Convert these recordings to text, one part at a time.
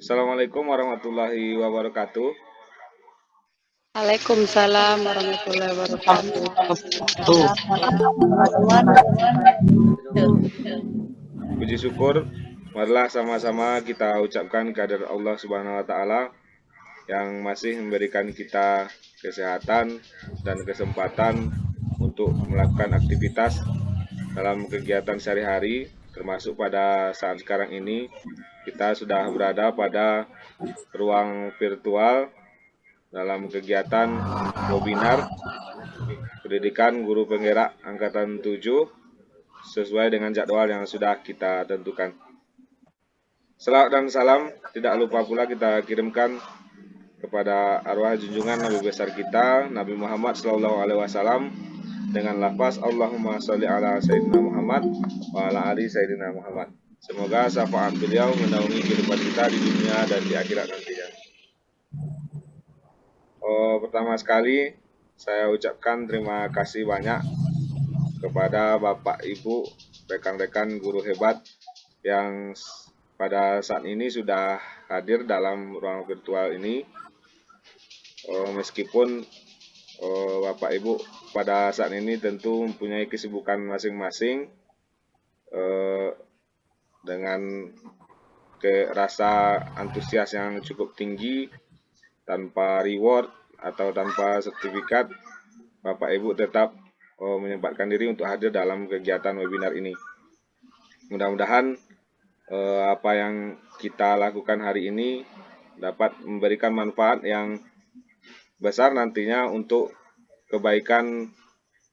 Assalamualaikum warahmatullahi wabarakatuh. Waalaikumsalam warahmatullahi wabarakatuh. Tuh, Puji syukur, marilah sama-sama kita ucapkan kehadirat Allah Subhanahu wa taala yang masih memberikan kita kesehatan dan kesempatan untuk melakukan aktivitas dalam kegiatan sehari-hari, termasuk pada saat sekarang ini kita sudah berada pada ruang virtual dalam kegiatan webinar pendidikan guru penggerak angkatan 7 sesuai dengan jadwal yang sudah kita tentukan. Selawat dan salam tidak lupa pula kita kirimkan kepada arwah junjungan Nabi besar kita Nabi Muhammad SAW dengan lafaz Allahumma sholli ala Sayyidina Muhammad wa ala ali Sayyidina Muhammad. Semoga syafaat beliau menaungi kehidupan kita di dunia dan di akhirat nantinya. Pertama sekali saya ucapkan terima kasih banyak kepada Bapak Ibu rekan-rekan guru hebat yang pada saat ini sudah hadir dalam ruang virtual ini. Meskipun Bapak Ibu pada saat ini tentu mempunyai kesibukan masing-masing dengan rasa antusias yang cukup tinggi, tanpa reward atau tanpa sertifikat, Bapak Ibu tetap menyempatkan diri untuk hadir dalam kegiatan webinar ini. Mudah-mudahan apa yang kita lakukan hari ini dapat memberikan manfaat yang besar nantinya untuk kebaikan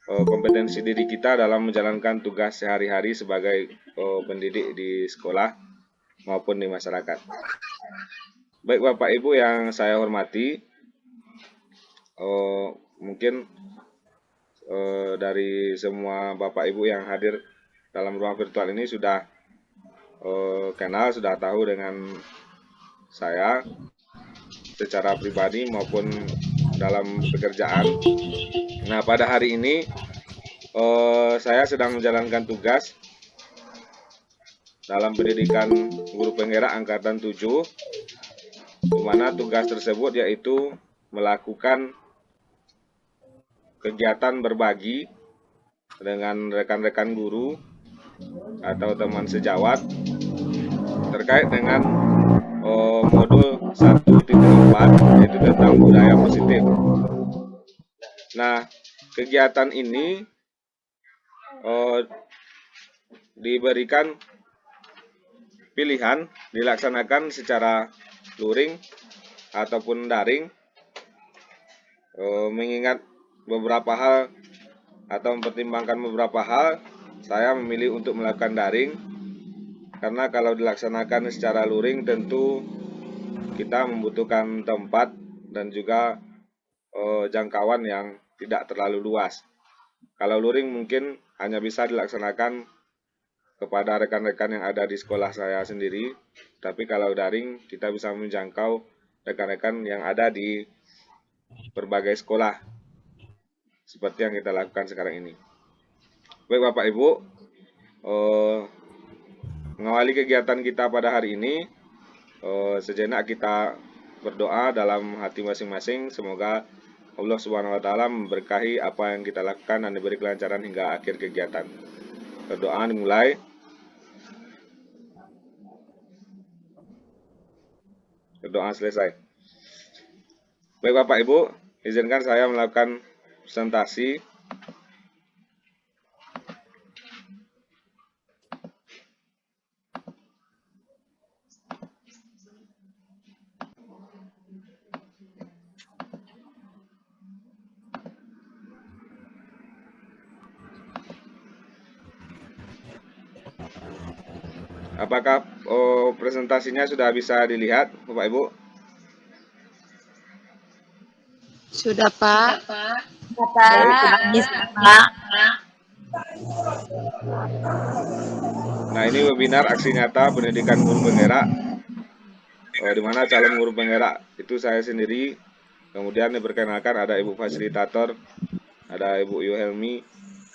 kompetensi diri kita dalam menjalankan tugas sehari-hari sebagai pendidik di sekolah maupun di masyarakat. Baik Bapak Ibu yang saya hormati, mungkin dari semua Bapak Ibu yang hadir dalam ruang virtual ini sudah kenal, sudah tahu dengan saya secara pribadi maupun dalam pekerjaan. Nah, pada hari ini saya sedang menjalankan tugas dalam pendidikan guru penggerak angkatan 7, di mana tugas tersebut yaitu melakukan kegiatan berbagi dengan rekan-rekan guru atau teman sejawat terkait dengan modul 1.4 yaitu tentang budaya positif. Nah, kegiatan ini diberikan pilihan dilaksanakan secara luring ataupun daring, mengingat beberapa hal atau mempertimbangkan beberapa hal, saya memilih untuk melakukan daring karena kalau dilaksanakan secara luring tentu kita membutuhkan tempat dan juga jangkauan yang tidak terlalu luas. Kalau luring mungkin hanya bisa dilaksanakan kepada rekan-rekan yang ada di sekolah saya sendiri, tapi kalau daring kita bisa menjangkau rekan-rekan yang ada di berbagai sekolah seperti yang kita lakukan sekarang ini. Baik Bapak Ibu, mengawali kegiatan kita pada hari ini, sejenak kita berdoa dalam hati masing-masing. Semoga Allah Subhanahu wa taala memberkahi apa yang kita lakukan dan diberi kelancaran hingga akhir kegiatan. Berdoa dimulai. Berdoa selesai. Baik Bapak Ibu, izinkan saya melakukan presentasi. Apakah presentasinya sudah bisa dilihat, Bapak Ibu? Sudah, Pak. Baik. Nah, ini webinar aksi nyata pendidikan guru penggerak, di mana calon guru penggerak itu saya sendiri. Kemudian diperkenalkan ada Ibu Fasilitator, ada Ibu Yuhelmi,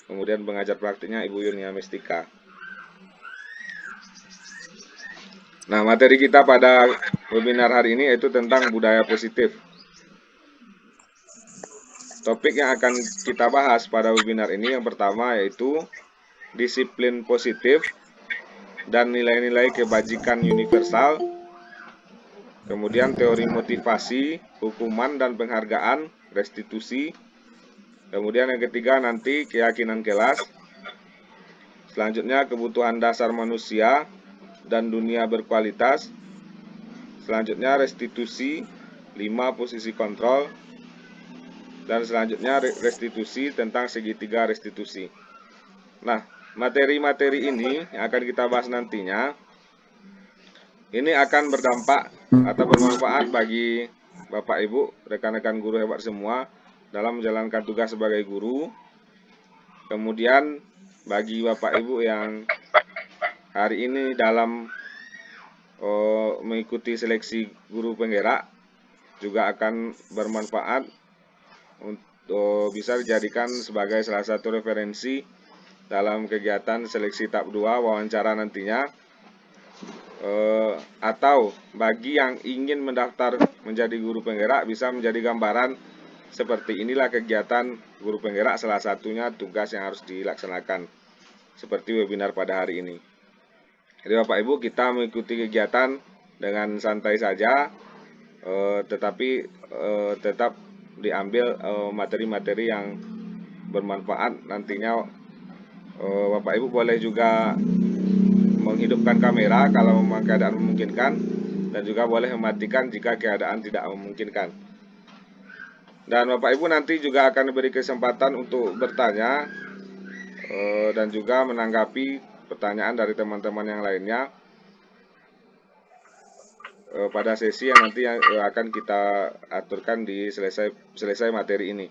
kemudian pengajar praktiknya Ibu Yurnia Mestika. Nah, materi kita pada webinar hari ini yaitu tentang budaya positif. Topik yang akan kita bahas pada webinar ini yang pertama yaitu disiplin positif dan nilai-nilai kebajikan universal, kemudian teori motivasi, hukuman dan penghargaan, restitusi, kemudian yang ketiga nanti keyakinan kelas, selanjutnya kebutuhan dasar manusia dan dunia berkualitas, selanjutnya restitusi, 5 posisi kontrol, dan selanjutnya restitusi tentang segitiga restitusi. Nah, materi-materi ini yang akan kita bahas nantinya, ini akan berdampak atau bermanfaat bagi Bapak Ibu, rekan-rekan guru hebat semua dalam menjalankan tugas sebagai guru. Kemudian bagi Bapak Ibu yang hari ini dalam mengikuti seleksi guru penggerak juga akan bermanfaat untuk bisa dijadikan sebagai salah satu referensi dalam kegiatan seleksi tahap 2 wawancara nantinya, atau bagi yang ingin mendaftar menjadi guru penggerak bisa menjadi gambaran seperti inilah kegiatan guru penggerak, salah satunya tugas yang harus dilaksanakan seperti webinar pada hari ini. Jadi Bapak Ibu, kita mengikuti kegiatan dengan santai saja, tetapi tetap diambil materi-materi yang bermanfaat. Nantinya Bapak Ibu boleh juga menghidupkan kamera kalau memang keadaan memungkinkan, dan juga boleh mematikan jika keadaan tidak memungkinkan. Dan Bapak Ibu nanti juga akan diberi kesempatan untuk bertanya dan juga menanggapi pertanyaan dari teman-teman yang lainnya pada sesi yang nanti akan kita aturkan di selesai materi ini.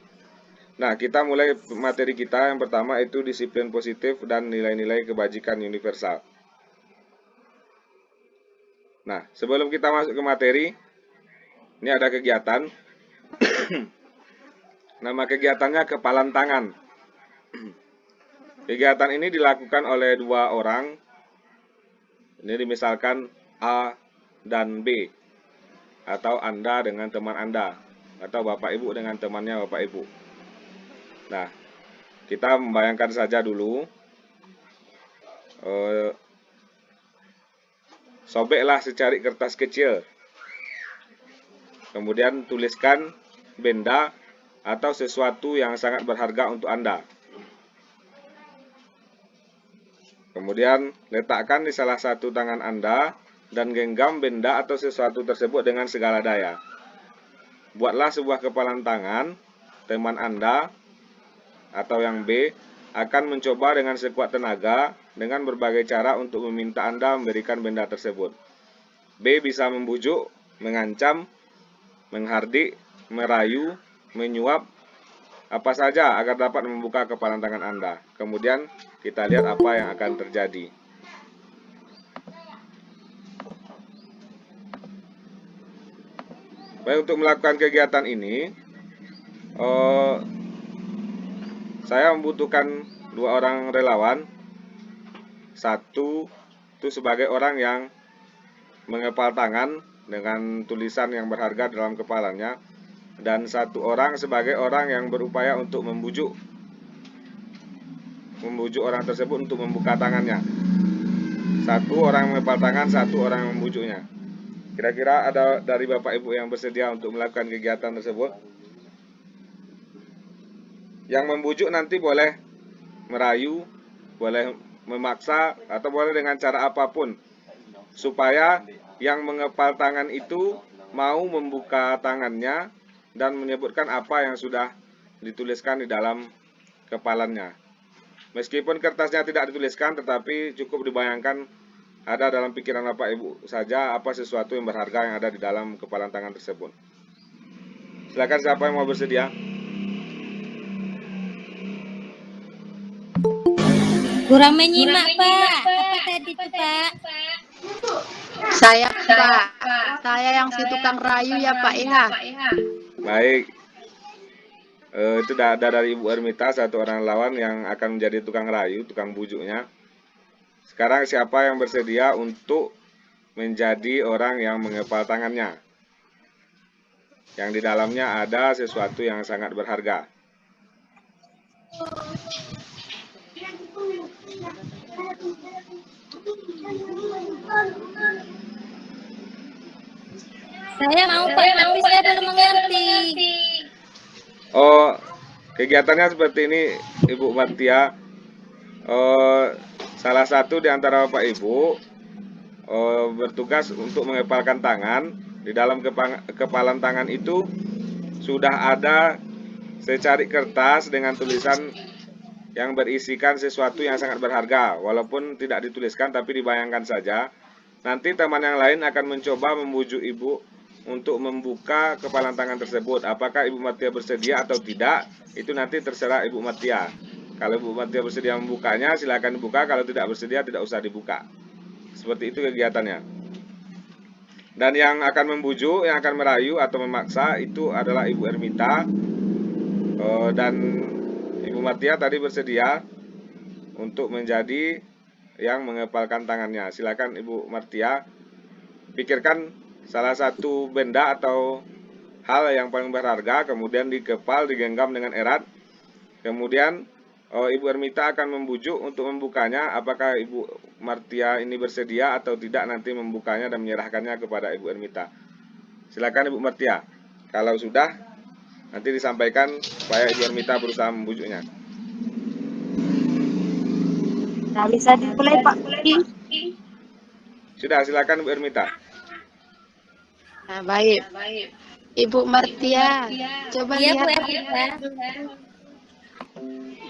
Nah, kita mulai materi kita. Yang pertama itu disiplin positif dan nilai-nilai kebajikan universal. Nah, sebelum kita masuk ke materi, ini ada kegiatan. Nama kegiatannya kepalan tangan. Kegiatan ini dilakukan oleh 2 orang. Ini misalkan A dan B, atau Anda dengan teman Anda, atau Bapak Ibu dengan temannya Bapak Ibu. Nah, kita membayangkan saja dulu, sobeklah secari kertas kecil, kemudian tuliskan benda atau sesuatu yang sangat berharga untuk Anda. Kemudian letakkan di salah satu tangan Anda dan genggam benda atau sesuatu tersebut dengan segala daya. Buatlah sebuah kepalan tangan. Teman Anda atau yang B akan mencoba dengan sekuat tenaga dengan berbagai cara untuk meminta Anda memberikan benda tersebut. B bisa membujuk, mengancam, menghardik, merayu, menyuap, apa saja agar dapat membuka kepalan tangan Anda. Kemudian kita lihat apa yang akan terjadi. Baik, untuk melakukan kegiatan ini, saya membutuhkan 2 orang relawan. Satu itu sebagai orang yang mengepal tangan dengan tulisan yang berharga dalam kepalanya, dan 1 orang sebagai orang yang berupaya untuk membujuk orang tersebut untuk membuka tangannya. 1 orang mengepal tangan, 1 orang yang membujuknya. Kira-kira ada dari Bapak Ibu yang bersedia untuk melakukan kegiatan tersebut? Yang membujuk nanti boleh merayu, boleh memaksa, atau boleh dengan cara apapun, supaya yang mengepal tangan itu mau membuka tangannya dan menyebutkan apa yang sudah dituliskan di dalam kepalannya. Meskipun kertasnya tidak dituliskan, tetapi cukup dibayangkan ada dalam pikiran Bapak Ibu saja apa sesuatu yang berharga yang ada di dalam kepalan tangan tersebut. Silakan, siapa yang mau bersedia? Kurang menyimak, Pak. Apa tadi itu, Pak? Saya Pak. Saya yang si tukang rayu ya Pak Inga. Baik. Itu ada dari Ibu Ermita, 1 orang lawan yang akan menjadi tukang rayu, tukang bujuknya. Sekarang siapa yang bersedia untuk menjadi orang yang mengepal tangannya, yang di dalamnya ada sesuatu yang sangat berharga. Saya mau Pak, tapi saya belum mengerti. Oh, kegiatannya seperti ini, Ibu Martia. Salah satu di antara Bapak Ibu bertugas untuk mengepalkan tangan. Di dalam kepalan tangan itu sudah ada secari kertas dengan tulisan yang berisikan sesuatu yang sangat berharga. Walaupun tidak dituliskan tapi dibayangkan saja. Nanti teman yang lain akan mencoba membujuk Ibu untuk membuka kepalan tangan tersebut. Apakah Ibu Martia bersedia atau tidak, itu nanti terserah Ibu Martia. Kalau Ibu Martia bersedia membukanya, silakan dibuka. Kalau tidak bersedia, tidak usah dibuka. Seperti itu kegiatannya. Dan yang akan membujuk, yang akan merayu atau memaksa itu adalah Ibu Ermita. Dan Ibu Martia tadi bersedia untuk menjadi yang mengepalkan tangannya. Silakan Ibu Martia pikirkan salah satu benda atau hal yang paling berharga, kemudian dikepal, digenggam dengan erat. Kemudian Ibu Ermita akan membujuk untuk membukanya. Apakah Ibu Martia ini bersedia atau tidak nanti membukanya dan menyerahkannya kepada Ibu Ermita. Silakan Ibu Martia. Kalau sudah, nanti disampaikan supaya Ibu Ermita berusaha membujuknya. Nah, bisa dimulai Pak. Sudah, silakan Ibu Ermita. Nah, baik. Ibu Martia, coba Iya Bu lihat Ermita.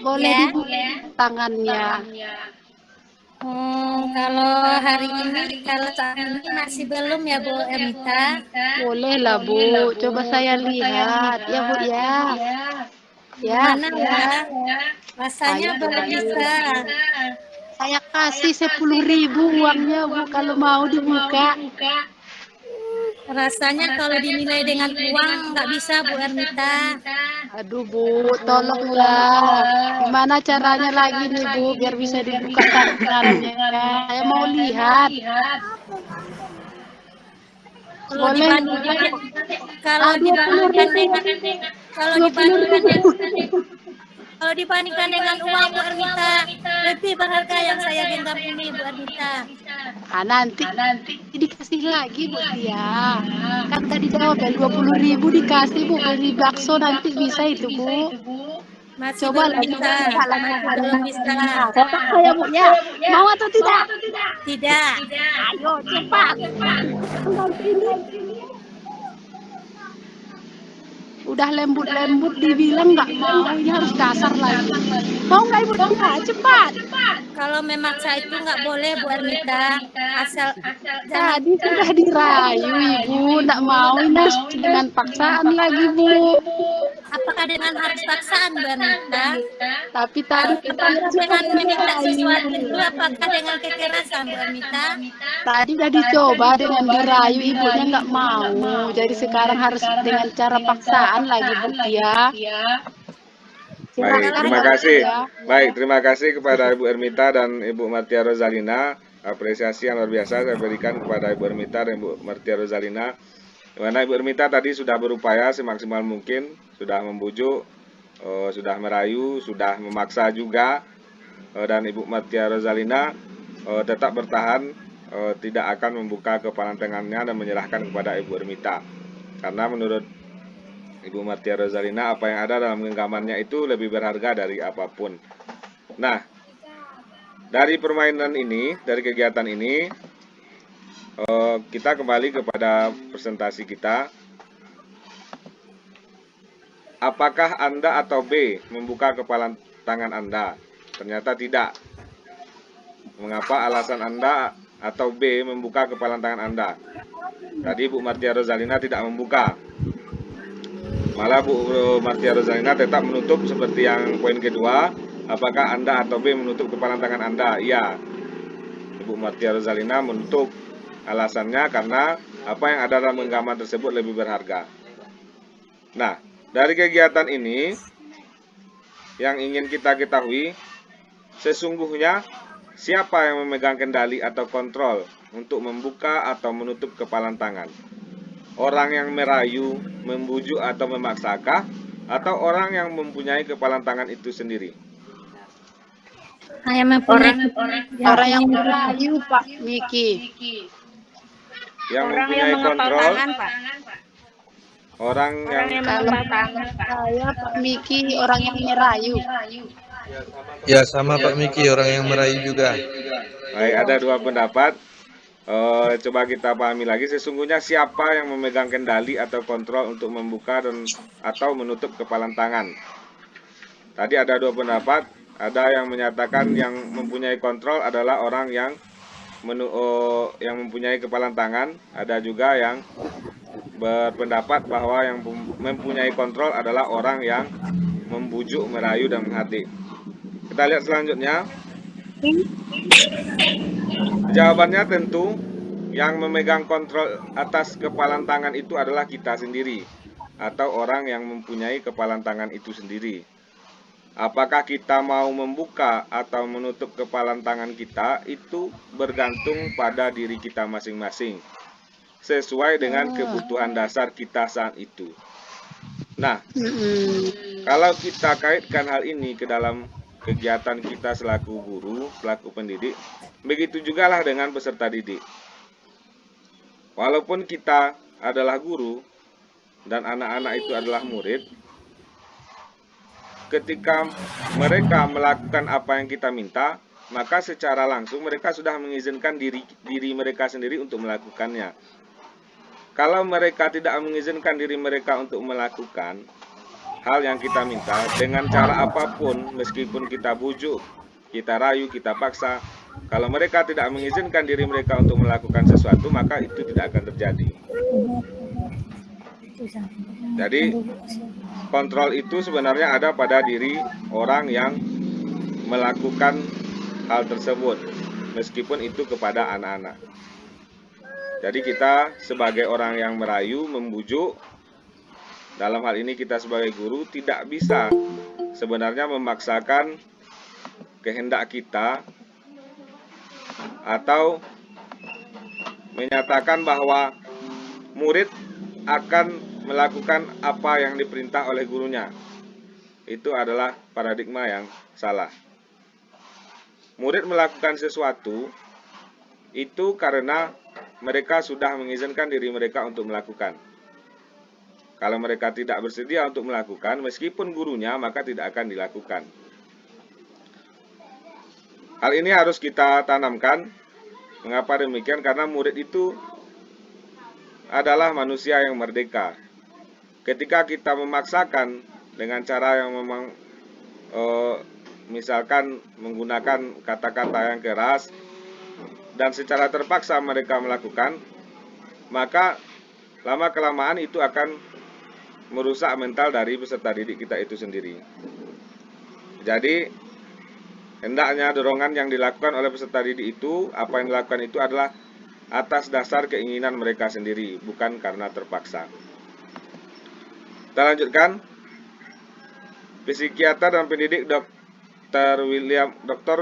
boleh Ya. dibuka tangannya. Kalau hari ini, kalau saat ini masih belum ya Bu Ermita. Boleh lah Bu, coba saya lihat ya Bu ya. Ya, Mana ya? Rasanya Ayo, belum bisa. saya kasih 10.000 uangnya Bu kalau mau dibuka. Rasanya kalau dinilai dengan uang nggak bisa Bu Ermita. Aduh Bu, tolonglah. Gimana caranya lagi nih Bu biar bisa dibuka tangannya? Saya mau lihat. Kalau Boleh dibandingkan lihat. kalau dibandingkan 20.000. dengan kalau 20.000. dibandingkan dengan uang Bu Ermita, lebih berharga yang saya genggam ini Bu Ermita. Nanti dikasih lagi Bu Tia. Kan tadi jawab ya 20.000 dikasih Bu beli bakso nanti bisa itu Bu. Masih Coba belum lagi bisa, masih belum bisa. saya paksa ya Bu ya. Mau atau tidak? Tidak. Ayo cepat. Udah lembut-lembut dibilang nggak mau, ini harus kasar lagi. Mau nggak Ibu Tia? Cepat. Kalau memaksa itu nggak boleh Bu Ermita. Asal jangan Tadi sudah dirayu Ibu, nggak mau, ini harus dengan paksaan lagi Bu. apakah dengan harus paksaan Bu Ermita? Tapi tadi Apakah dengan meminta sesuatu itu apakah dengan kekerasan Bu Ermita? Tadi udah dicoba dengan dirayu ibunya nggak mau. Jadi sekarang harus dengan cara paksaan lagi Bu Tia. Baik, terima kasih. Baik, terima kasih kepada Ibu Ermita dan Ibu Martia Rozalina. Apresiasi yang luar biasa saya berikan kepada Ibu Ermita dan Ibu Martia Rozalina. Di mana Ibu Ermita tadi sudah berupaya semaksimal mungkin, sudah membujuk, sudah merayu, sudah memaksa juga. Dan Ibu Martia Rozalina tetap bertahan, tidak akan membuka kepalan tangannya dan menyerahkan kepada Ibu Ermita. Karena menurut Ibu Martia Rozalina, apa yang ada dalam genggamannya itu lebih berharga dari apapun. Nah, dari permainan ini, dari kegiatan ini, kita kembali kepada presentasi kita. Apakah Anda atau B membuka kepalan tangan Anda? Ternyata tidak. Mengapa alasan Anda atau B membuka kepalan tangan Anda? Tadi Bu Martia Rozalina tidak membuka. Malah Bu Martia Rozalina tetap menutup seperti yang poin kedua. Apakah Anda atau B menutup kepalan tangan Anda? Iya. Ibu Martia Rozalina menutup. Alasannya karena apa yang ada dalam genggaman tersebut lebih berharga. Nah, dari kegiatan ini yang ingin kita ketahui, sesungguhnya siapa yang memegang kendali atau kontrol untuk membuka atau menutup kepalan tangan? Orang yang merayu, membujuk atau memaksakah? Atau orang yang mempunyai kepalan tangan itu sendiri? Yang mempunyai Orang yang merayu, Pak Miki. Yang Orang yang mempunyai mengepal kontrol, tangan, Pak. orang Orang yang yang Kalau mengepal tangan, Pak. saya, Pak Miki, orang yang merayu. Ya sama Pak Miki, orang yang merayu juga. baik, ada dua pendapat. Coba kita pahami lagi, sesungguhnya siapa yang memegang kendali atau kontrol untuk membuka dan atau menutup kepalan tangan. Tadi ada dua pendapat, ada yang menyatakan yang mempunyai kontrol adalah orang yang mempunyai kepalan tangan, ada juga yang berpendapat bahwa yang mempunyai kontrol adalah orang yang membujuk, merayu, dan menghati. Kita lihat selanjutnya. Jawabannya tentu yang memegang kontrol atas kepalan tangan itu adalah kita sendiri atau orang yang mempunyai kepalan tangan itu sendiri. Apakah kita mau membuka atau menutup kepalan tangan kita itu bergantung pada diri kita masing-masing, sesuai dengan kebutuhan dasar kita saat itu. Nah, kalau kita kaitkan hal ini ke dalam kegiatan kita selaku guru, selaku pendidik, begitu juga lah dengan peserta didik. Walaupun kita adalah guru dan anak-anak itu adalah murid, ketika mereka melakukan apa yang kita minta, maka secara langsung mereka sudah mengizinkan diri mereka sendiri untuk melakukannya. Kalau mereka tidak mengizinkan diri mereka untuk melakukan hal yang kita minta dengan cara apapun, meskipun kita bujuk, kita rayu, kita paksa, kalau mereka tidak mengizinkan diri mereka untuk melakukan sesuatu, maka itu tidak akan terjadi. Jadi kontrol itu sebenarnya ada pada diri orang yang melakukan hal tersebut, meskipun itu kepada anak-anak. Jadi kita sebagai orang yang merayu, membujuk, dalam hal ini kita sebagai guru tidak bisa sebenarnya memaksakan kehendak kita atau menyatakan bahwa murid akan melakukan apa yang diperintah oleh gurunya. Itu adalah paradigma yang salah. Murid melakukan sesuatu itu karena mereka sudah mengizinkan diri mereka untuk melakukan. Kalau mereka tidak bersedia untuk melakukan, meskipun gurunya, maka tidak akan dilakukan. Hal ini harus kita tanamkan. Mengapa demikian? Karena murid itu adalah manusia yang merdeka. Ketika kita memaksakan dengan cara yang memang misalkan menggunakan kata-kata yang keras dan secara terpaksa mereka melakukan, maka lama-kelamaan itu akan merusak mental dari peserta didik kita itu sendiri. Jadi hendaknya dorongan yang dilakukan oleh peserta didik itu, apa yang dilakukan itu adalah atas dasar keinginan mereka sendiri, bukan karena terpaksa. Kita lanjutkan. Psikiater dan pendidik Dr.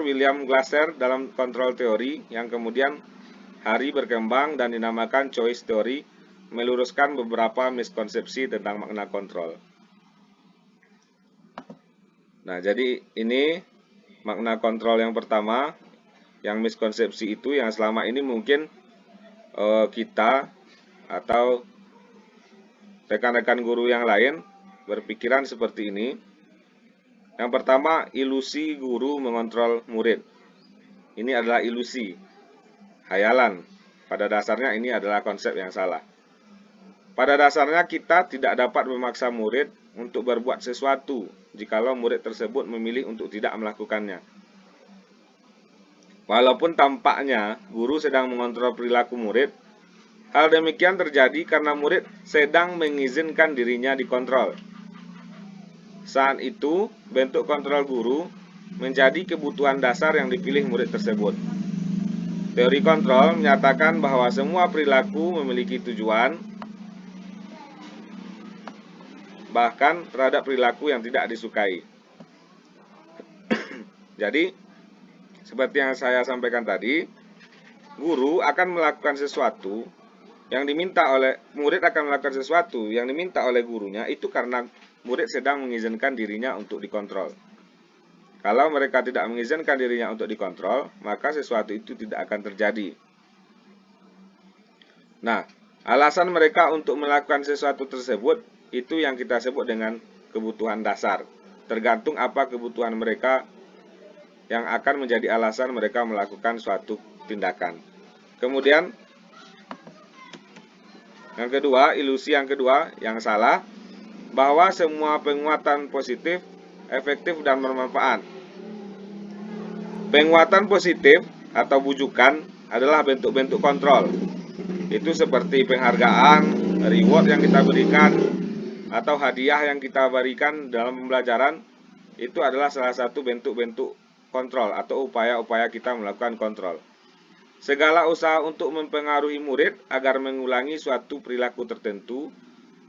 William Glasser dalam kontrol teori yang kemudian hari berkembang dan dinamakan choice theory, meluruskan beberapa miskonsepsi tentang makna kontrol. Nah, jadi ini makna kontrol yang pertama, yang miskonsepsi itu yang selama ini mungkin kita atau rekan-rekan guru yang lain berpikiran seperti ini. Yang pertama, ilusi guru mengontrol murid. Ini adalah ilusi, hayalan. Pada dasarnya ini adalah konsep yang salah. Pada dasarnya kita tidak dapat memaksa murid untuk berbuat sesuatu jikalau murid tersebut memilih untuk tidak melakukannya. Walaupun tampaknya guru sedang mengontrol perilaku murid, hal demikian terjadi karena murid sedang mengizinkan dirinya dikontrol. Saat itu, bentuk kontrol guru menjadi kebutuhan dasar yang dipilih murid tersebut. Teori kontrol menyatakan bahwa semua perilaku memiliki tujuan, bahkan terhadap perilaku yang tidak disukai. Jadi, seperti yang saya sampaikan tadi, guru akan melakukan sesuatu yang diminta oleh murid akan melakukan sesuatu yang diminta oleh gurunya itu karena murid sedang mengizinkan dirinya untuk dikontrol. Kalau mereka tidak mengizinkan dirinya untuk dikontrol, maka sesuatu itu tidak akan terjadi. Nah, alasan mereka untuk melakukan sesuatu tersebut itu yang kita sebut dengan kebutuhan dasar. Tergantung apa kebutuhan mereka yang akan menjadi alasan mereka melakukan suatu tindakan. Kemudian yang kedua, ilusi yang kedua yang salah, bahwa semua penguatan positif efektif dan bermanfaat. Penguatan positif atau bujukan adalah bentuk-bentuk kontrol. Itu seperti penghargaan, reward yang kita berikan, atau hadiah yang kita berikan dalam pembelajaran. Itu adalah salah satu bentuk-bentuk kontrol atau upaya-upaya kita melakukan kontrol. Segala usaha untuk mempengaruhi murid agar mengulangi suatu perilaku tertentu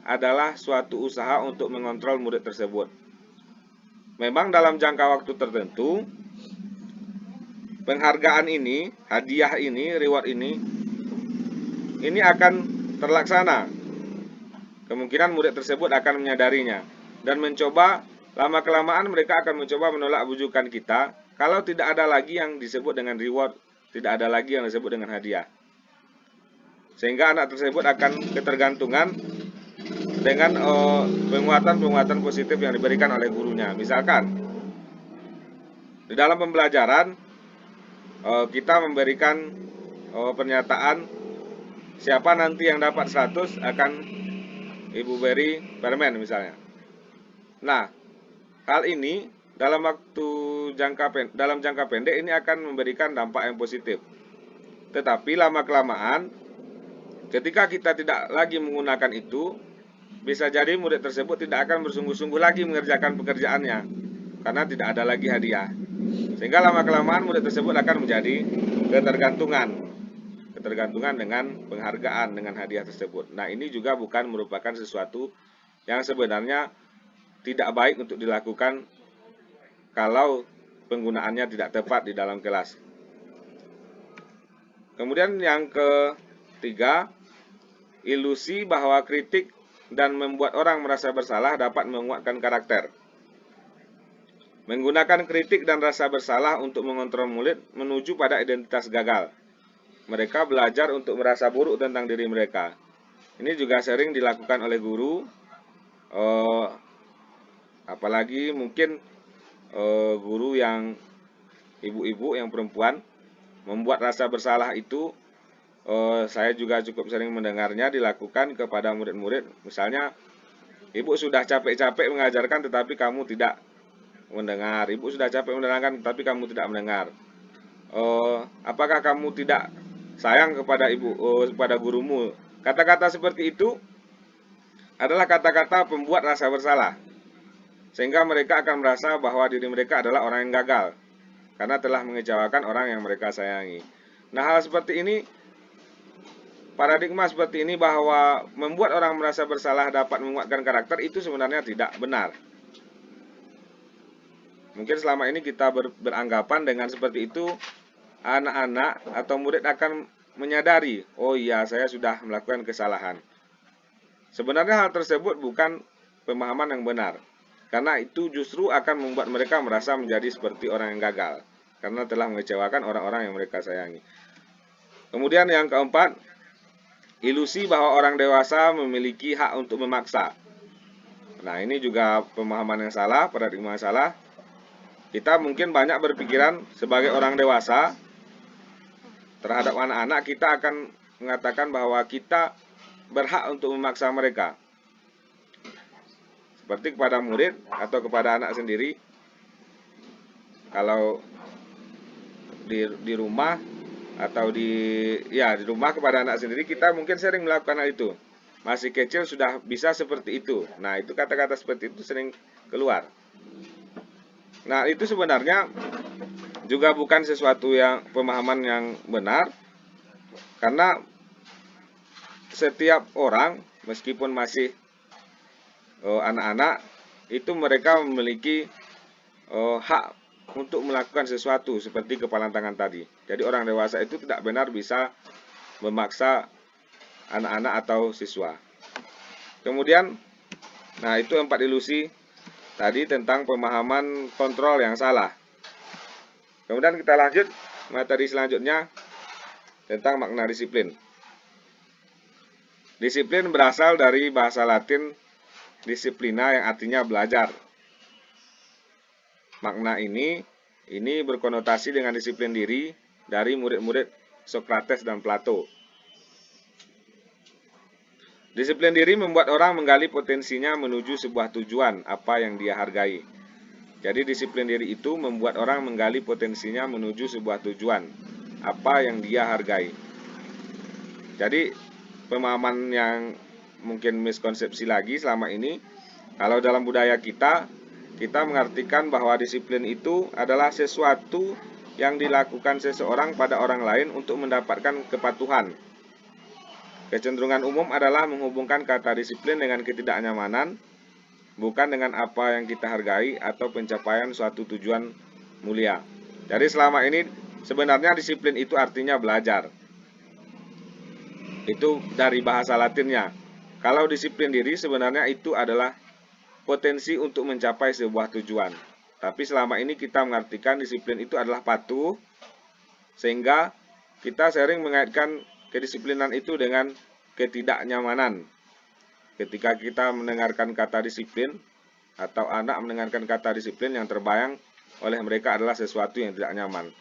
adalah suatu usaha untuk mengontrol murid tersebut. Memang dalam jangka waktu tertentu, penghargaan ini, hadiah ini, reward ini akan terlaksana. Kemungkinan murid tersebut akan menyadarinya dan mencoba, lama-kelamaan mereka akan mencoba menolak bujukan kita kalau tidak ada lagi yang disebut dengan reward, tidak ada lagi yang disebut dengan hadiah. Sehingga anak tersebut akan ketergantungan dengan penguatan-penguatan positif yang diberikan oleh gurunya. Misalkan di dalam pembelajaran kita memberikan pernyataan siapa nanti yang dapat 100 akan Ibu beri permen misalnya. Nah, hal ini dalam jangka pendek ini akan memberikan dampak yang positif. Tetapi lama-kelamaan ketika kita tidak lagi menggunakan itu, bisa jadi murid tersebut tidak akan bersungguh-sungguh lagi mengerjakan pekerjaannya karena tidak ada lagi hadiah. Sehingga lama-kelamaan murid tersebut akan menjadi ketergantungan dengan penghargaan, dengan hadiah tersebut. Nah, ini juga bukan merupakan sesuatu yang sebenarnya tidak baik untuk dilakukan kalau penggunaannya tidak tepat di dalam kelas. Kemudian yang ketiga, ilusi bahwa kritik dan membuat orang merasa bersalah dapat menguatkan karakter. Menggunakan kritik dan rasa bersalah untuk mengontrol murid menuju pada identitas gagal. Mereka belajar untuk merasa buruk tentang diri mereka. Ini juga sering dilakukan oleh guru, apalagi mungkin guru yang ibu-ibu yang perempuan membuat rasa bersalah itu. Saya juga cukup sering mendengarnya dilakukan kepada murid-murid. Misalnya, ibu sudah capek-capek mengajarkan tetapi kamu tidak mendengar. Ibu sudah capek menerangkan tetapi kamu tidak mendengar. Apakah kamu tidak sayang kepada kepada gurumu? Kata-kata seperti itu adalah kata-kata pembuat rasa bersalah. Sehingga mereka akan merasa bahwa diri mereka adalah orang yang gagal karena telah mengecewakan orang yang mereka sayangi. Nah, hal seperti ini, paradigma seperti ini bahwa membuat orang merasa bersalah dapat menguatkan karakter itu sebenarnya tidak benar. Mungkin selama ini kita beranggapan dengan seperti itu, anak-anak atau murid akan menyadari, oh iya saya sudah melakukan kesalahan. Sebenarnya hal tersebut bukan pemahaman yang benar, karena itu justru akan membuat mereka merasa menjadi seperti orang yang gagal, karena telah mengecewakan orang-orang yang mereka sayangi. Kemudian yang keempat, ilusi bahwa orang dewasa memiliki hak untuk memaksa. Nah, ini juga pemahaman yang salah, paradigma yang salah. Kita mungkin banyak berpikiran sebagai orang dewasa terhadap anak-anak, kita akan mengatakan bahwa kita berhak untuk memaksa mereka. Seperti kepada murid atau kepada anak sendiri. Kalau di rumah atau di rumah kepada anak sendiri, kita mungkin sering melakukan hal itu. Masih kecil sudah bisa seperti itu. Nah, itu kata-kata seperti itu sering keluar. Nah, itu sebenarnya juga bukan sesuatu yang pemahaman yang benar, karena setiap orang meskipun masih anak-anak itu mereka memiliki hak untuk melakukan sesuatu seperti kepalan tangan tadi. Jadi orang dewasa itu tidak benar bisa memaksa anak-anak atau siswa. Kemudian, nah itu 4 ilusi tadi tentang pemahaman kontrol yang salah. Kemudian kita lanjut materi selanjutnya tentang makna disiplin. Disiplin berasal dari bahasa Latin disiplina yang artinya belajar. Makna ini berkonotasi dengan disiplin diri dari murid-murid Sokrates dan Plato. Disiplin diri membuat orang menggali potensinya menuju sebuah tujuan apa yang dia hargai. Jadi disiplin diri itu membuat orang menggali potensinya menuju sebuah tujuan apa yang dia hargai. Jadi pemahaman yang mungkin miskonsepsi lagi selama ini, kalau dalam budaya kita mengartikan bahwa disiplin itu adalah sesuatu yang dilakukan seseorang pada orang lain untuk mendapatkan kepatuhan. Kecenderungan umum adalah menghubungkan kata disiplin dengan ketidaknyamanan, bukan dengan apa yang kita hargai atau pencapaian suatu tujuan mulia. Jadi selama ini sebenarnya disiplin itu artinya belajar. Itu dari bahasa Latinnya. Kalau disiplin diri sebenarnya itu adalah potensi untuk mencapai sebuah tujuan. Tapi selama ini kita mengartikan disiplin itu adalah patuh, sehingga kita sering mengaitkan kedisiplinan itu dengan ketidaknyamanan. Ketika kita mendengarkan kata disiplin, atau anak mendengarkan kata disiplin, yang terbayang oleh mereka adalah sesuatu yang tidak nyaman.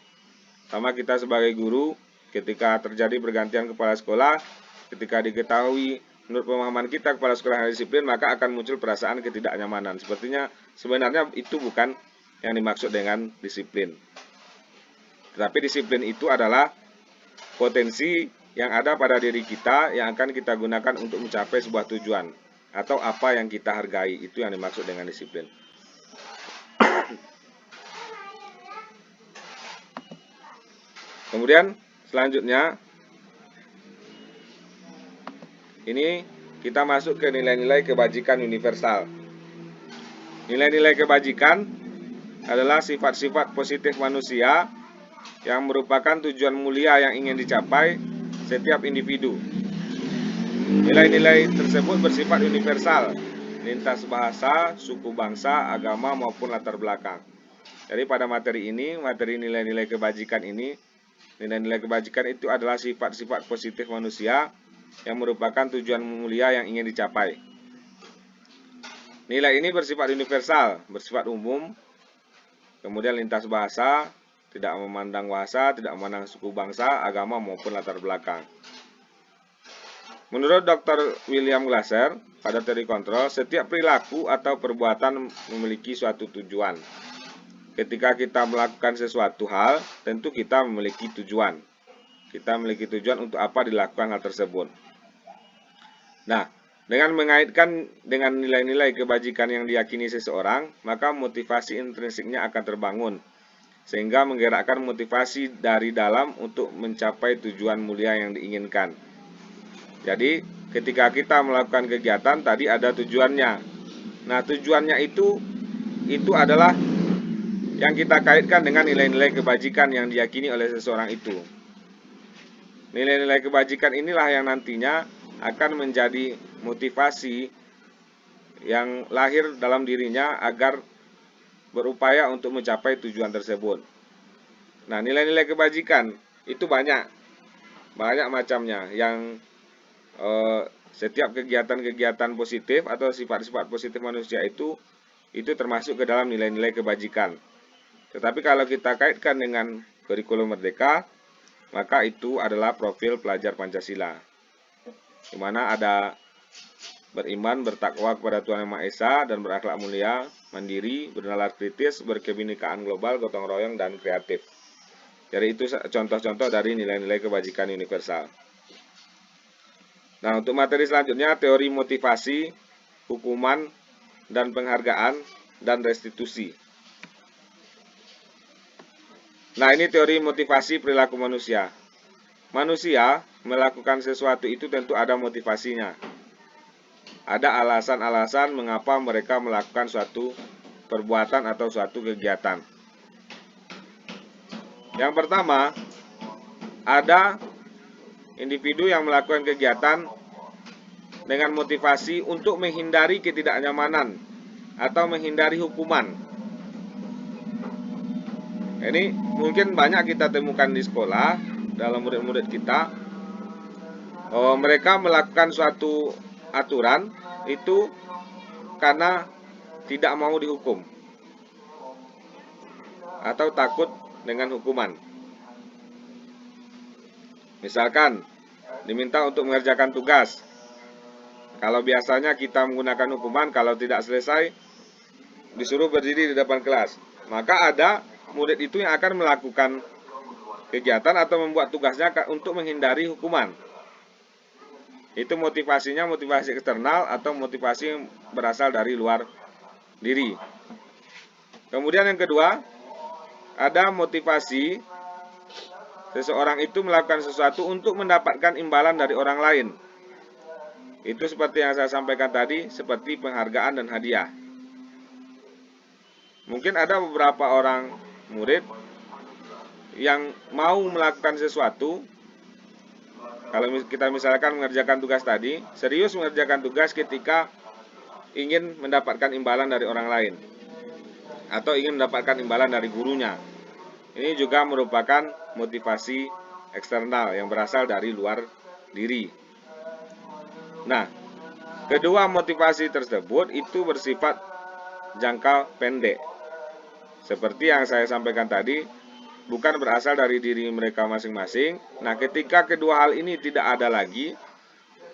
Sama kita sebagai guru, ketika terjadi pergantian kepala sekolah, ketika diketahui menurut pemahaman kita kepala sekolah yang disiplin, maka akan muncul perasaan ketidaknyamanan. Sebenarnya itu bukan yang dimaksud dengan disiplin. Tetapi disiplin itu adalah potensi yang ada pada diri kita yang akan kita gunakan untuk mencapai sebuah tujuan atau apa yang kita hargai. Itu yang dimaksud dengan disiplin. Kemudian selanjutnya ini kita masuk ke nilai-nilai kebajikan universal. Nilai-nilai kebajikan adalah sifat-sifat positif manusia yang merupakan tujuan mulia yang ingin dicapai setiap individu. Nilai-nilai tersebut bersifat universal, lintas bahasa, suku bangsa, agama maupun latar belakang. Jadi pada materi ini, materi nilai-nilai kebajikan ini, nilai-nilai kebajikan itu adalah sifat-sifat positif manusia yang merupakan tujuan mulia yang ingin dicapai. Nilai ini bersifat universal, bersifat umum, kemudian lintas bahasa, tidak memandang bahasa, tidak memandang suku bangsa, agama maupun latar belakang. Menurut Dr. William Glasser, pada teori kontrol, setiap perilaku atau perbuatan memiliki suatu tujuan. Ketika kita melakukan sesuatu hal, tentu kita memiliki tujuan. Kita memiliki tujuan untuk apa dilakukan hal tersebut. Nah, dengan mengaitkan dengan nilai-nilai kebajikan yang diyakini seseorang, maka motivasi intrinsiknya akan terbangun, sehingga menggerakkan motivasi dari dalam untuk mencapai tujuan mulia yang diinginkan. Jadi, ketika kita melakukan kegiatan, tadi ada tujuannya. Nah, tujuannya itu adalah yang kita kaitkan dengan nilai-nilai kebajikan yang diyakini oleh seseorang itu. Nilai-nilai kebajikan inilah yang nantinya akan menjadi motivasi yang lahir dalam dirinya agar berupaya untuk mencapai tujuan tersebut. Nah, nilai-nilai kebajikan itu banyak macamnya, yang setiap kegiatan-kegiatan positif atau sifat-sifat positif manusia itu termasuk ke dalam nilai-nilai kebajikan. Tetapi kalau kita kaitkan dengan kurikulum merdeka, maka itu adalah profil pelajar Pancasila, di mana ada beriman, bertakwa kepada Tuhan Yang Maha Esa, dan berakhlak mulia, mandiri, bernalar kritis, berkebinekaan global, gotong royong, dan kreatif. Jadi itu contoh-contoh dari nilai-nilai kebajikan universal. Nah, untuk materi selanjutnya, teori motivasi, hukuman, dan penghargaan, dan restitusi. Nah, ini teori motivasi perilaku manusia. Manusia melakukan sesuatu itu tentu ada motivasinya. Ada alasan-alasan mengapa mereka melakukan suatu perbuatan atau suatu kegiatan. Yang pertama, ada individu yang melakukan kegiatan dengan motivasi untuk menghindari ketidaknyamanan atau menghindari hukuman. Ini mungkin banyak kita temukan di sekolah, dalam murid-murid kita. Mereka melakukan suatu aturan itu karena tidak mau dihukum atau takut dengan hukuman. Misalkan diminta untuk mengerjakan tugas. Kalau biasanya kita menggunakan hukuman, kalau tidak selesai disuruh berdiri di depan kelas. Maka ada murid itu yang akan melakukan kegiatan atau membuat tugasnya untuk menghindari hukuman. Itu motivasinya motivasi eksternal atau motivasi yang berasal dari luar diri. Kemudian yang kedua, ada motivasi seseorang itu melakukan sesuatu untuk mendapatkan imbalan dari orang lain. Itu seperti yang saya sampaikan tadi, seperti penghargaan dan hadiah. Mungkin ada beberapa orang murid yang mau melakukan sesuatu. Kalau kita misalkan mengerjakan tugas tadi, serius mengerjakan tugas ketika ingin mendapatkan imbalan dari orang lain, atau ingin mendapatkan imbalan dari gurunya. Ini juga merupakan motivasi eksternal yang berasal dari luar diri. Nah, kedua motivasi tersebut itu bersifat jangka pendek. Seperti yang saya sampaikan tadi, bukan berasal dari diri mereka masing-masing. Nah, ketika kedua hal ini tidak ada lagi,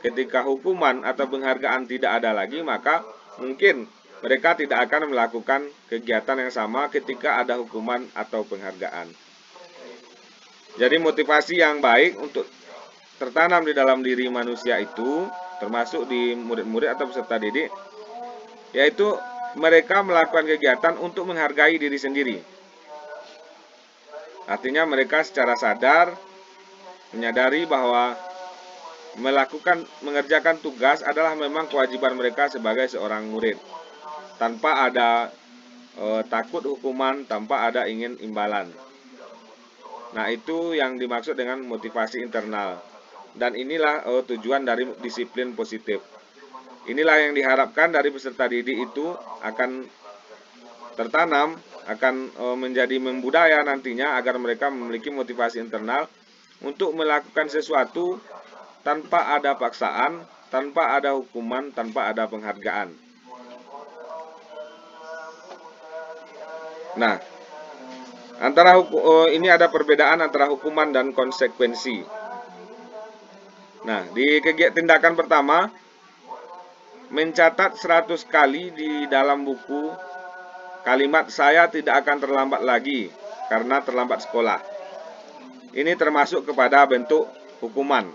ketika hukuman atau penghargaan tidak ada lagi, maka mungkin mereka tidak akan melakukan kegiatan yang sama ketika ada hukuman atau penghargaan. Jadi motivasi yang baik untuk tertanam di dalam diri manusia itu, termasuk di murid-murid atau peserta didik, yaitu mereka melakukan kegiatan untuk menghargai diri sendiri. Artinya mereka secara sadar menyadari bahwa mengerjakan tugas adalah memang kewajiban mereka sebagai seorang murid, tanpa ada takut hukuman, tanpa ada ingin imbalan. Nah, itu yang dimaksud dengan motivasi internal. Dan inilah tujuan dari disiplin positif. Inilah yang diharapkan dari peserta didik itu akan tertanam, akan menjadi membudaya nantinya agar mereka memiliki motivasi internal untuk melakukan sesuatu tanpa ada paksaan, tanpa ada hukuman, tanpa ada penghargaan. Nah, ini ada perbedaan antara hukuman dan konsekuensi. Nah, di tindakan pertama, mencatat 100 kali di dalam buku kalimat "saya tidak akan terlambat lagi karena terlambat sekolah". Ini termasuk kepada bentuk hukuman.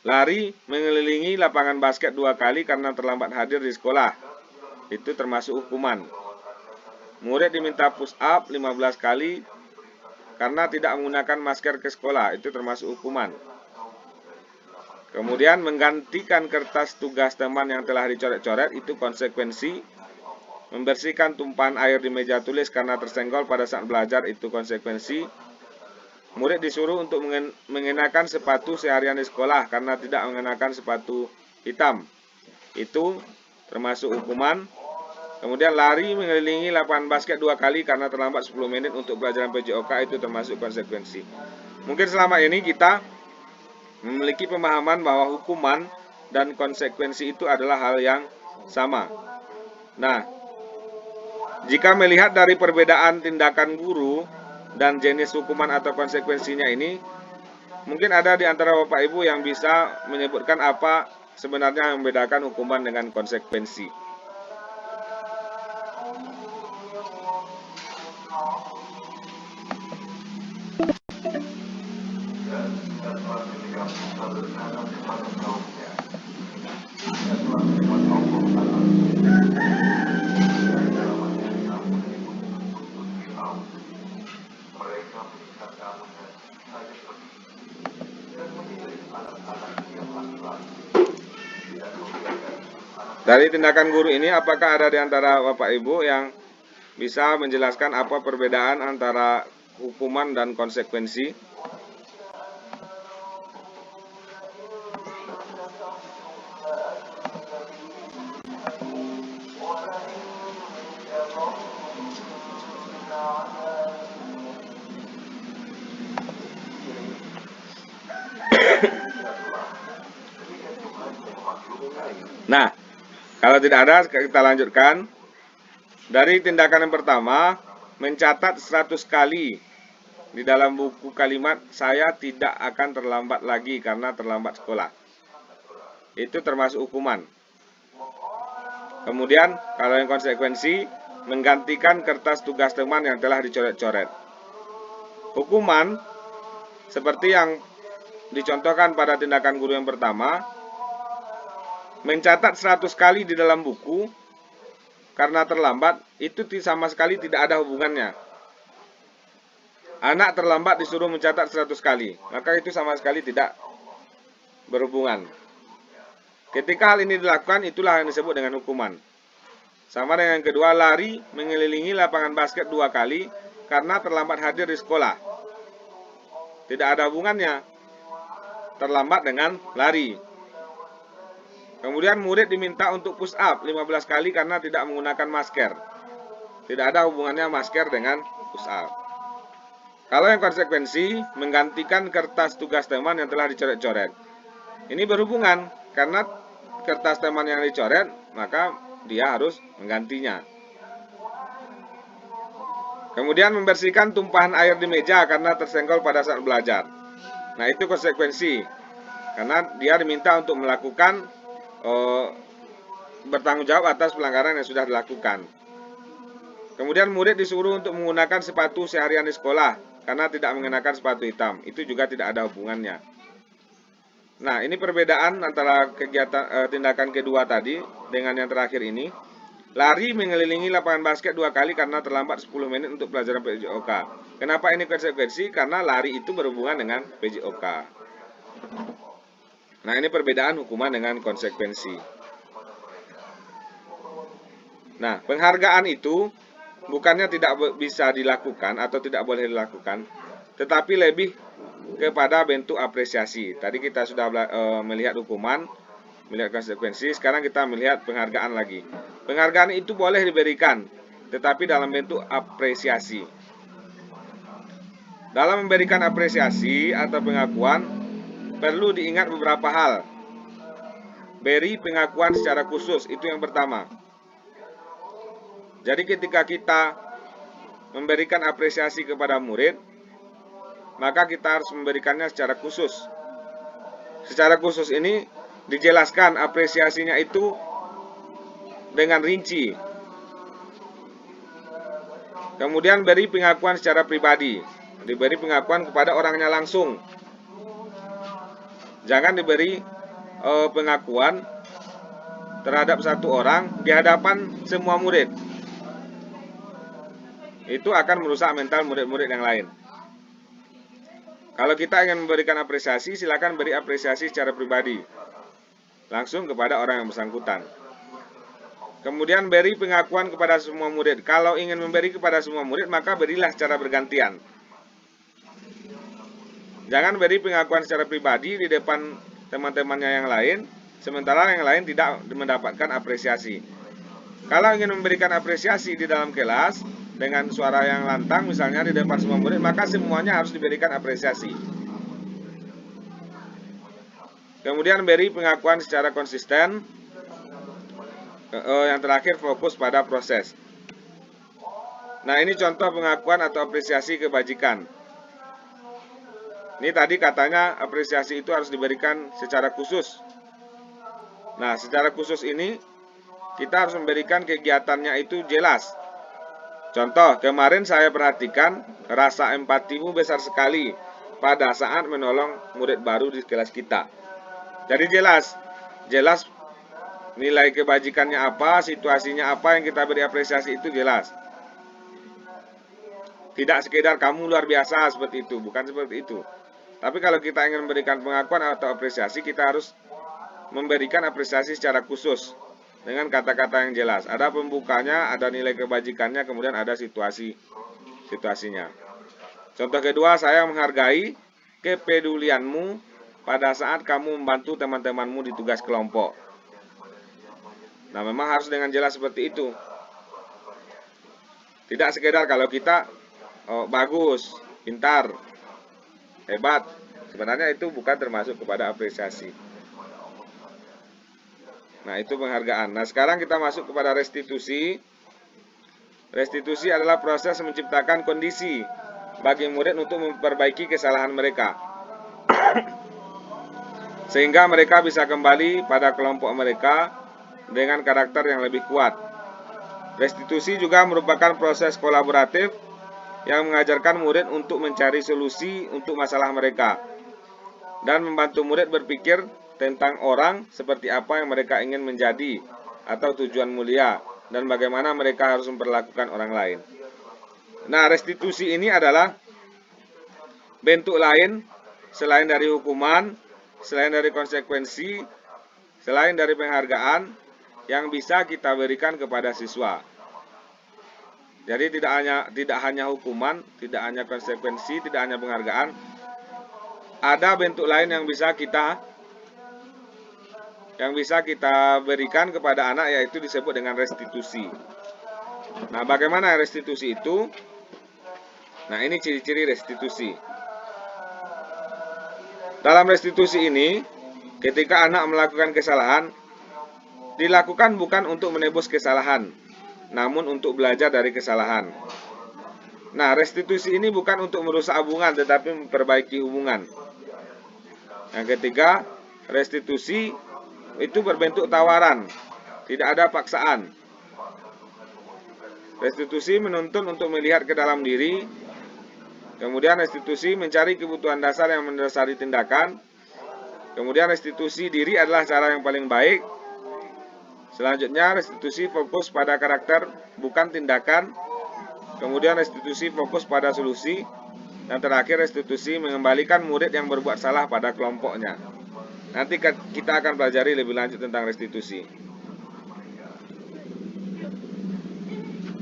Lari mengelilingi lapangan basket 2 kali karena terlambat hadir di sekolah. Itu termasuk hukuman. Murid diminta push up 15 kali karena tidak menggunakan masker ke sekolah. Itu termasuk hukuman. Kemudian menggantikan kertas tugas teman yang telah dicoret-coret, itu konsekuensi. Membersihkan tumpahan air di meja tulis karena tersenggol pada saat belajar, itu konsekuensi. Murid disuruh untuk mengenakan sepatu seharian di sekolah karena tidak mengenakan sepatu hitam, itu termasuk hukuman. Kemudian lari mengelilingi lapangan basket 2 kali karena terlambat 10 menit untuk pelajaran PJOK, itu termasuk konsekuensi. Mungkin selama ini kita memiliki pemahaman bahwa hukuman dan konsekuensi itu adalah hal yang sama. Nah, jika melihat dari perbedaan tindakan guru dan jenis hukuman atau konsekuensinya ini, mungkin ada di antara Bapak Ibu yang bisa menyebutkan apa sebenarnya yang membedakan hukuman dengan konsekuensi. Dari tindakan guru ini, apakah ada di antara Bapak Ibu yang bisa menjelaskan apa perbedaan antara hukuman dan konsekuensi? Nah, kalau tidak ada, kita lanjutkan. Dari tindakan yang pertama, mencatat 100 kali di dalam buku kalimat, saya tidak akan terlambat lagi karena terlambat sekolah. Itu termasuk hukuman. Kemudian, kalau yang konsekuensi, menggantikan kertas tugas teman yang telah dicoret-coret. Hukuman, seperti yang dicontohkan pada tindakan guru yang pertama, mencatat 100 kali di dalam buku karena terlambat, itu sama sekali tidak ada hubungannya. Anak terlambat disuruh mencatat 100 kali, maka itu sama sekali tidak berhubungan. Ketika hal ini dilakukan, itulah yang disebut dengan hukuman. Sama dengan yang kedua, lari mengelilingi lapangan basket 2 kali karena terlambat hadir di sekolah. Tidak ada hubungannya terlambat dengan lari. Kemudian murid diminta untuk push up 15 kali karena tidak menggunakan masker. Tidak ada hubungannya masker dengan push up. Kalau yang konsekuensi, menggantikan kertas tugas teman yang telah dicoret-coret. Ini berhubungan, karena kertas teman yang dicoret, maka dia harus menggantinya. Kemudian membersihkan tumpahan air di meja karena tersenggol pada saat belajar. Nah, itu konsekuensi, karena dia diminta untuk melakukan bertanggung jawab atas pelanggaran yang sudah dilakukan. Kemudian murid disuruh untuk menggunakan sepatu seharian di sekolah karena tidak mengenakan sepatu hitam. Itu juga tidak ada hubungannya. Nah, ini perbedaan antara kegiatan tindakan kedua tadi dengan yang terakhir ini. Lari mengelilingi lapangan basket 2 kali karena terlambat 10 menit untuk pelajaran PJOK. Kenapa ini konsekuensi? Karena lari itu berhubungan dengan PJOK. Nah, ini perbedaan hukuman dengan konsekuensi. Nah, penghargaan itu bukannya tidak bisa dilakukan atau tidak boleh dilakukan, tetapi lebih kepada bentuk apresiasi. Tadi kita sudah melihat hukuman, melihat konsekuensi, sekarang kita melihat penghargaan lagi. Penghargaan itu boleh diberikan, tetapi dalam bentuk apresiasi. Dalam memberikan apresiasi atau pengakuan, perlu diingat beberapa hal. Beri pengakuan secara khusus, itu yang pertama. Jadi ketika kita memberikan apresiasi kepada murid, maka kita harus memberikannya secara khusus. Secara khusus ini dijelaskan apresiasinya itu dengan rinci. Kemudian beri pengakuan secara pribadi. Diberi pengakuan kepada orangnya langsung. Jangan diberi pengakuan terhadap satu orang di hadapan semua murid. Itu akan merusak mental murid-murid yang lain. Kalau kita ingin memberikan apresiasi, silakan beri apresiasi secara pribadi. Langsung kepada orang yang bersangkutan. Kemudian beri pengakuan kepada semua murid. Kalau ingin memberi kepada semua murid, maka berilah secara bergantian. Jangan beri pengakuan secara pribadi di depan teman-temannya yang lain, sementara yang lain tidak mendapatkan apresiasi. Kalau ingin memberikan apresiasi di dalam kelas dengan suara yang lantang, misalnya di depan semua murid, maka semuanya harus diberikan apresiasi. Kemudian beri pengakuan secara konsisten. Yang terakhir, fokus pada proses. Nah, ini contoh pengakuan atau apresiasi kebajikan. Ini tadi katanya apresiasi itu harus diberikan secara khusus. Nah, secara khusus ini kita harus memberikan kegiatannya itu jelas. Contoh, kemarin saya perhatikan rasa empatimu besar sekali pada saat menolong murid baru di kelas kita. Jadi jelas nilai kebajikannya apa, situasinya apa yang kita beri apresiasi itu jelas. Tidak sekedar kamu luar biasa seperti itu, bukan seperti itu. Tapi kalau kita ingin memberikan pengakuan atau apresiasi, kita harus memberikan apresiasi secara khusus. dengan kata-kata yang jelas. Ada pembukanya, ada nilai kebajikannya, kemudian ada situasinya. Contoh kedua, saya menghargai kepedulianmu pada saat kamu membantu teman-temanmu di tugas kelompok. Nah, memang harus dengan jelas seperti itu. Tidak sekedar kalau kita bagus, pintar, hebat. Sebenarnya itu bukan termasuk kepada apresiasi. Nah, itu penghargaan. Nah, sekarang kita masuk kepada restitusi. Restitusi adalah proses menciptakan kondisi bagi murid untuk memperbaiki kesalahan mereka, sehingga mereka bisa kembali pada kelompok mereka dengan karakter yang lebih kuat. Restitusi juga merupakan proses kolaboratif yang mengajarkan murid untuk mencari solusi untuk masalah mereka dan membantu murid berpikir tentang orang seperti apa yang mereka ingin menjadi atau tujuan mulia dan bagaimana mereka harus memperlakukan orang lain. Nah, restitusi ini adalah bentuk lain selain dari hukuman, selain dari konsekuensi, selain dari penghargaan yang bisa kita berikan kepada siswa. Jadi tidak hanya hukuman, tidak hanya konsekuensi, tidak hanya penghargaan. Ada bentuk lain yang bisa kita berikan kepada anak, yaitu disebut dengan restitusi. Nah, bagaimana restitusi itu? Nah, ini ciri-ciri restitusi. Dalam restitusi ini, ketika anak melakukan kesalahan, dilakukan bukan untuk menebus kesalahan, namun untuk belajar dari kesalahan. Nah, restitusi ini bukan untuk merusak hubungan, tetapi memperbaiki hubungan. Yang ketiga, restitusi itu berbentuk tawaran, tidak ada paksaan. Restitusi menuntun untuk melihat ke dalam diri. Kemudian restitusi mencari kebutuhan dasar yang mendasari tindakan. Kemudian restitusi diri adalah cara yang paling baik. Selanjutnya restitusi fokus pada karakter, bukan tindakan. Kemudian restitusi fokus pada solusi. Dan terakhir restitusi mengembalikan murid yang berbuat salah pada kelompoknya. Nanti kita akan pelajari lebih lanjut tentang restitusi.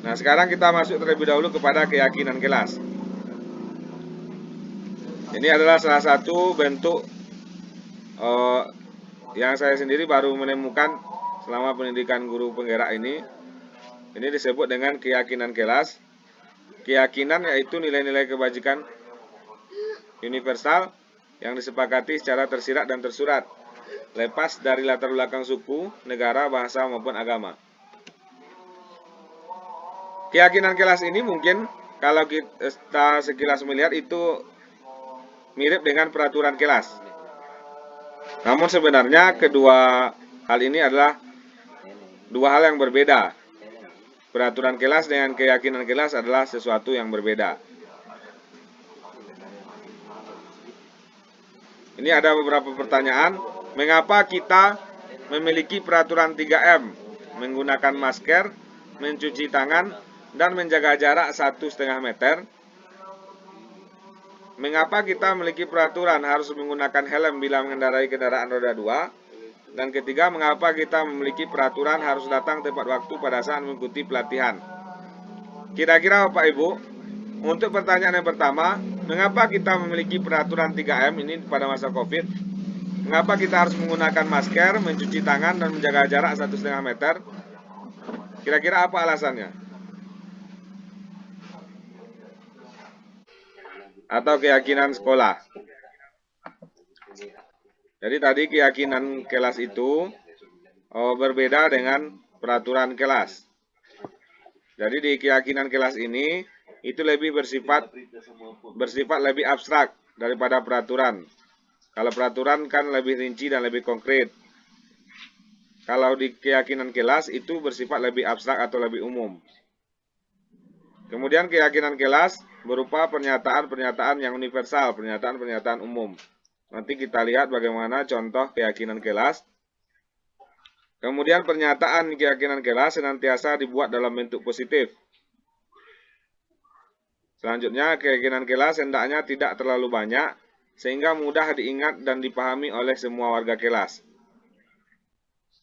Nah, sekarang kita masuk terlebih dahulu kepada keyakinan kelas. Ini adalah salah satu bentuk yang saya sendiri baru menemukan selama pendidikan guru penggerak ini. Ini disebut dengan keyakinan kelas. Keyakinan yaitu nilai-nilai kebajikan universal yang disepakati secara tersirat dan tersurat, lepas dari latar belakang suku, negara, bahasa, maupun agama. Keyakinan kelas ini mungkin kalau kita sekilas melihat itu mirip dengan peraturan kelas. Namun sebenarnya kedua hal ini adalah dua hal yang berbeda. Peraturan kelas dengan keyakinan kelas adalah sesuatu yang berbeda. Ini ada beberapa pertanyaan. Mengapa kita memiliki peraturan 3M? Menggunakan masker, mencuci tangan, dan menjaga jarak 1,5 meter. Mengapa kita memiliki peraturan harus menggunakan helm bila mengendarai kendaraan roda 2? Dan ketiga, mengapa kita memiliki peraturan harus datang tepat waktu pada saat mengikuti pelatihan? Kira-kira Bapak Ibu, untuk pertanyaan yang pertama, mengapa kita memiliki peraturan 3M ini pada masa COVID? Mengapa kita harus menggunakan masker, mencuci tangan, dan menjaga jarak 1,5 meter? Kira-kira apa alasannya? Atau keyakinan sekolah? Jadi tadi keyakinan kelas itu berbeda dengan peraturan kelas. Jadi di keyakinan kelas ini itu lebih bersifat lebih abstrak daripada peraturan. Kalau peraturan kan lebih rinci dan lebih konkret. Kalau di keyakinan kelas itu bersifat lebih abstrak atau lebih umum. Kemudian keyakinan kelas berupa pernyataan-pernyataan yang universal, pernyataan-pernyataan umum. Nanti kita lihat bagaimana contoh keyakinan kelas. Kemudian pernyataan keyakinan kelas senantiasa dibuat dalam bentuk positif. Selanjutnya, keyakinan kelas hendaknya tidak terlalu banyak, sehingga mudah diingat dan dipahami oleh semua warga kelas.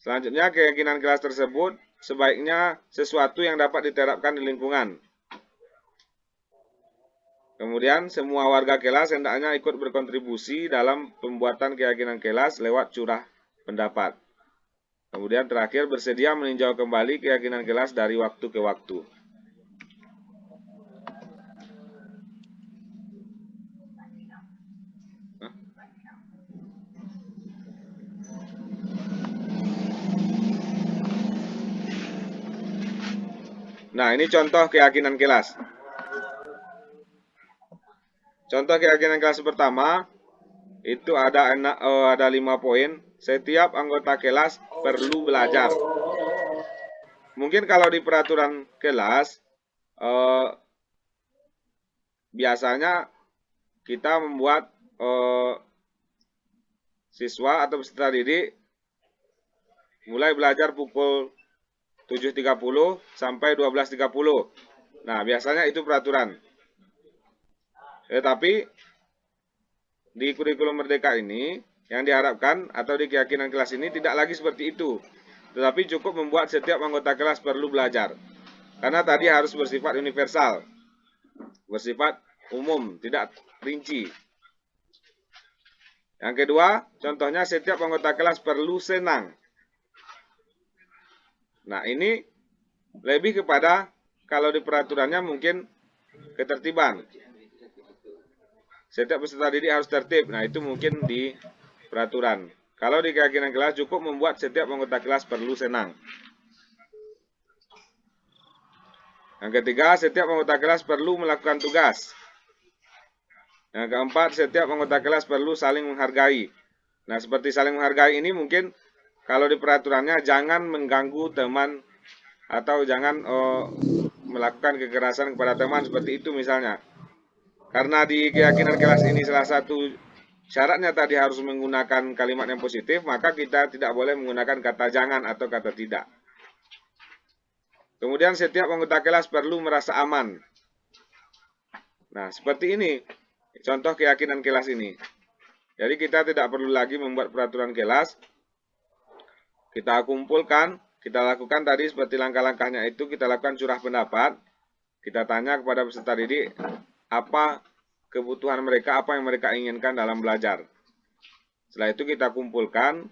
Selanjutnya, keyakinan kelas tersebut sebaiknya sesuatu yang dapat diterapkan di lingkungan. Kemudian, semua warga kelas hendaknya ikut berkontribusi dalam pembuatan keyakinan kelas lewat curah pendapat. Kemudian terakhir, bersedia meninjau kembali keyakinan kelas dari waktu ke waktu. Nah, ini contoh keyakinan kelas. Contoh keyakinan kelas pertama, itu ada 5 poin. Setiap anggota kelas perlu belajar. Mungkin kalau di peraturan kelas, biasanya kita membuat siswa atau peserta didik mulai belajar pukul 7.30 sampai 12.30. Nah, biasanya itu peraturan. Tetapi di kurikulum Merdeka ini, yang diharapkan atau di keyakinan kelas ini tidak lagi seperti itu. Tetapi cukup membuat setiap anggota kelas perlu belajar. Karena tadi harus bersifat universal, bersifat umum, tidak rinci. Yang kedua, contohnya setiap anggota kelas perlu senang. Nah, ini lebih kepada, kalau di peraturannya mungkin ketertiban. Setiap peserta didik harus tertib. Nah, itu mungkin di peraturan. Kalau di keyakinan kelas cukup membuat setiap anggota kelas perlu senang. Yang ketiga, setiap anggota kelas perlu melakukan tugas. Yang keempat, setiap anggota kelas perlu saling menghargai. Nah, seperti saling menghargai ini mungkin kalau di peraturannya jangan mengganggu teman atau jangan melakukan kekerasan kepada teman, seperti itu misalnya. Karena di keyakinan kelas ini salah satu syaratnya tadi harus menggunakan kalimat yang positif, maka kita tidak boleh menggunakan kata jangan atau kata tidak. Kemudian setiap anggota kelas perlu merasa aman. Nah, seperti ini contoh keyakinan kelas ini. Jadi kita tidak perlu lagi membuat peraturan kelas. Kita kumpulkan, kita lakukan tadi seperti langkah-langkahnya itu, kita lakukan curah pendapat. Kita tanya kepada peserta didik apa kebutuhan mereka, apa yang mereka inginkan dalam belajar. Setelah itu kita kumpulkan,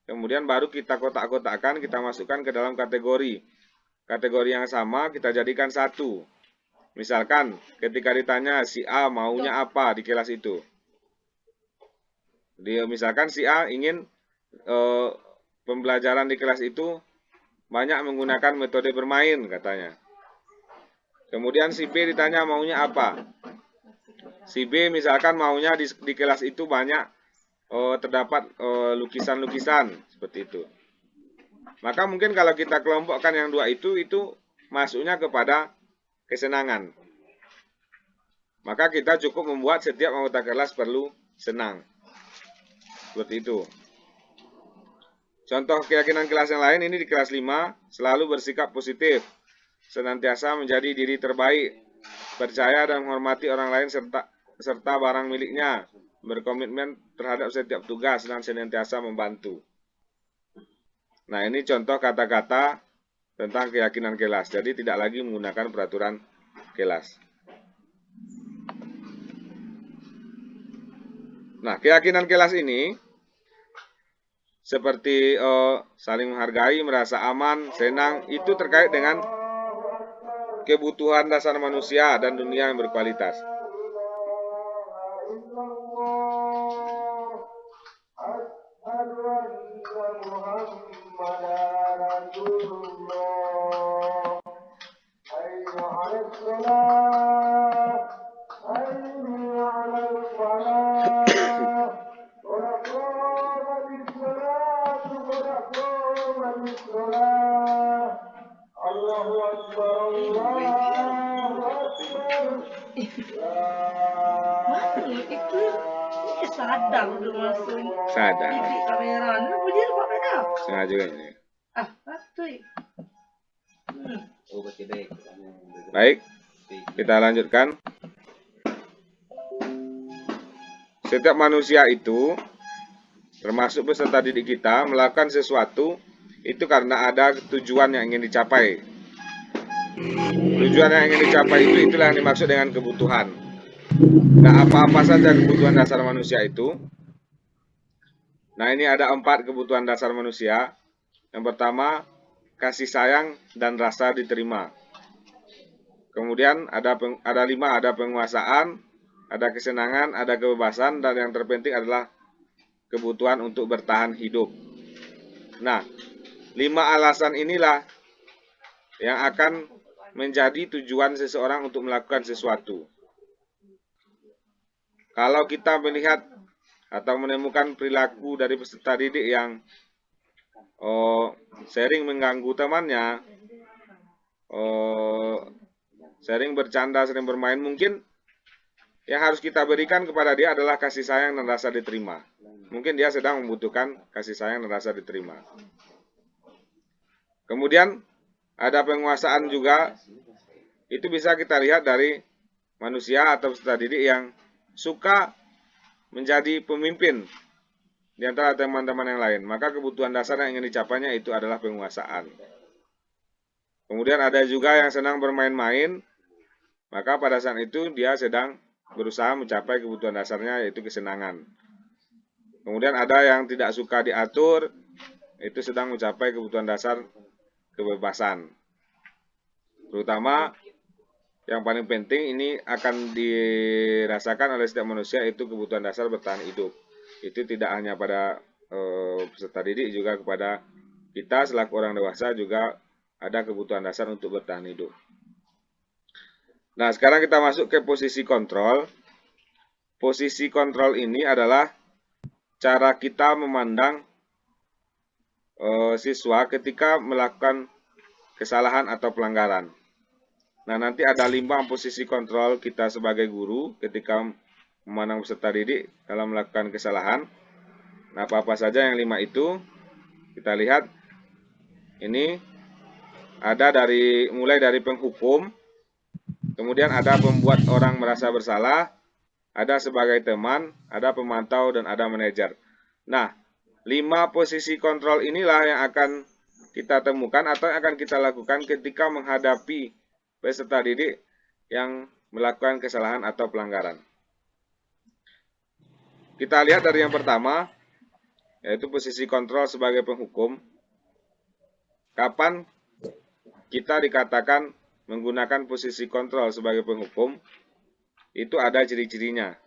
kemudian baru kita kotak-kotakkan, kita masukkan ke dalam kategori. Kategori yang sama kita jadikan satu. Misalkan ketika ditanya si A maunya apa di kelas itu. Misalkan si A ingin pembelajaran di kelas itu banyak menggunakan metode bermain katanya. Kemudian si B ditanya maunya apa. Si B misalkan maunya di kelas itu banyak terdapat lukisan-lukisan seperti itu. Maka mungkin kalau kita kelompokkan yang dua itu masuknya kepada kesenangan. Maka kita cukup membuat setiap anggota kelas perlu senang. Seperti itu. Contoh keyakinan kelas yang lain ini di kelas 5, selalu bersikap positif, senantiasa menjadi diri terbaik, percaya dan menghormati orang lain serta barang miliknya, berkomitmen terhadap setiap tugas dan senantiasa membantu. Nah, ini contoh kata-kata tentang keyakinan kelas. Jadi tidak lagi menggunakan peraturan kelas. Nah, keyakinan kelas ini seperti saling menghargai, merasa aman, senang, itu terkait dengan kebutuhan dasar manusia dan dunia yang berkualitas. Sadar udah masuk Sadar. di kamera ini bujir apa beda? Sengaja ini. Patuh. Baik, kita lanjutkan. Setiap manusia itu termasuk peserta didik kita, melakukan sesuatu itu karena ada tujuan yang ingin dicapai. Tujuan yang ingin dicapai itulah yang dimaksud dengan kebutuhan. Nah, apa-apa saja kebutuhan dasar manusia itu? Nah, ini ada 4 kebutuhan dasar manusia. Yang pertama, kasih sayang dan rasa diterima. Kemudian ada 5, ada penguasaan, ada kesenangan, ada kebebasan, dan yang terpenting adalah kebutuhan untuk bertahan hidup. Nah, 5 alasan inilah yang akan menjadi tujuan seseorang untuk melakukan sesuatu. Kalau kita melihat atau menemukan perilaku dari peserta didik yang sering mengganggu temannya, sering bercanda, sering bermain, mungkin yang harus kita berikan kepada dia adalah kasih sayang dan rasa diterima. Mungkin dia sedang membutuhkan kasih sayang dan rasa diterima. Kemudian ada penguasaan juga. Itu bisa kita lihat dari manusia atau peserta didik yang suka menjadi pemimpin di antara teman-teman yang lain. Maka kebutuhan dasar yang ingin dicapainya itu adalah penguasaan. Kemudian ada juga yang senang bermain-main. Maka pada saat itu dia sedang berusaha mencapai kebutuhan dasarnya, yaitu kesenangan. Kemudian ada yang tidak suka diatur, itu sedang mencapai kebutuhan dasar kebebasan. Terutama yang paling penting ini akan dirasakan oleh setiap manusia, itu kebutuhan dasar bertahan hidup. Itu tidak hanya pada peserta didik, juga kepada kita selaku orang dewasa juga ada kebutuhan dasar untuk bertahan hidup. Nah, sekarang kita masuk ke posisi kontrol. Posisi kontrol ini adalah cara kita memandang siswa ketika melakukan kesalahan atau pelanggaran. Nah, nanti ada 5 posisi kontrol kita sebagai guru ketika memandang peserta didik dalam melakukan kesalahan. Nah, apa-apa saja yang 5 itu? Kita lihat. Ini ada mulai dari penghukum, kemudian ada pembuat orang merasa bersalah, ada sebagai teman, ada pemantau, dan ada manajer. Nah, 5 posisi kontrol inilah yang akan kita temukan atau yang akan kita lakukan ketika menghadapi peserta didik yang melakukan kesalahan atau pelanggaran. Kita lihat dari yang pertama, yaitu posisi kontrol sebagai penghukum. Kapan kita dikatakan menggunakan posisi kontrol sebagai penghukum? Itu ada ciri-cirinya.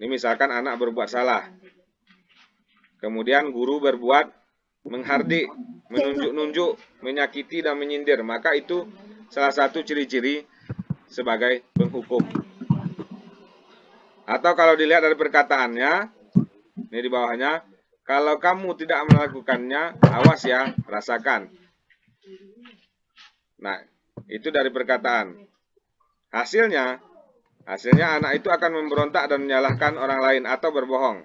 Ini misalkan anak berbuat salah, kemudian guru berbuat menghardik, menunjuk-nunjuk, menyakiti dan menyindir, maka itu salah satu ciri-ciri sebagai penghukum. Atau kalau dilihat dari perkataannya, ini di bawahnya, kalau kamu tidak melakukannya, awas ya, rasakan. Nah, itu dari perkataan. Hasilnya anak itu akan memberontak dan menyalahkan orang lain atau berbohong.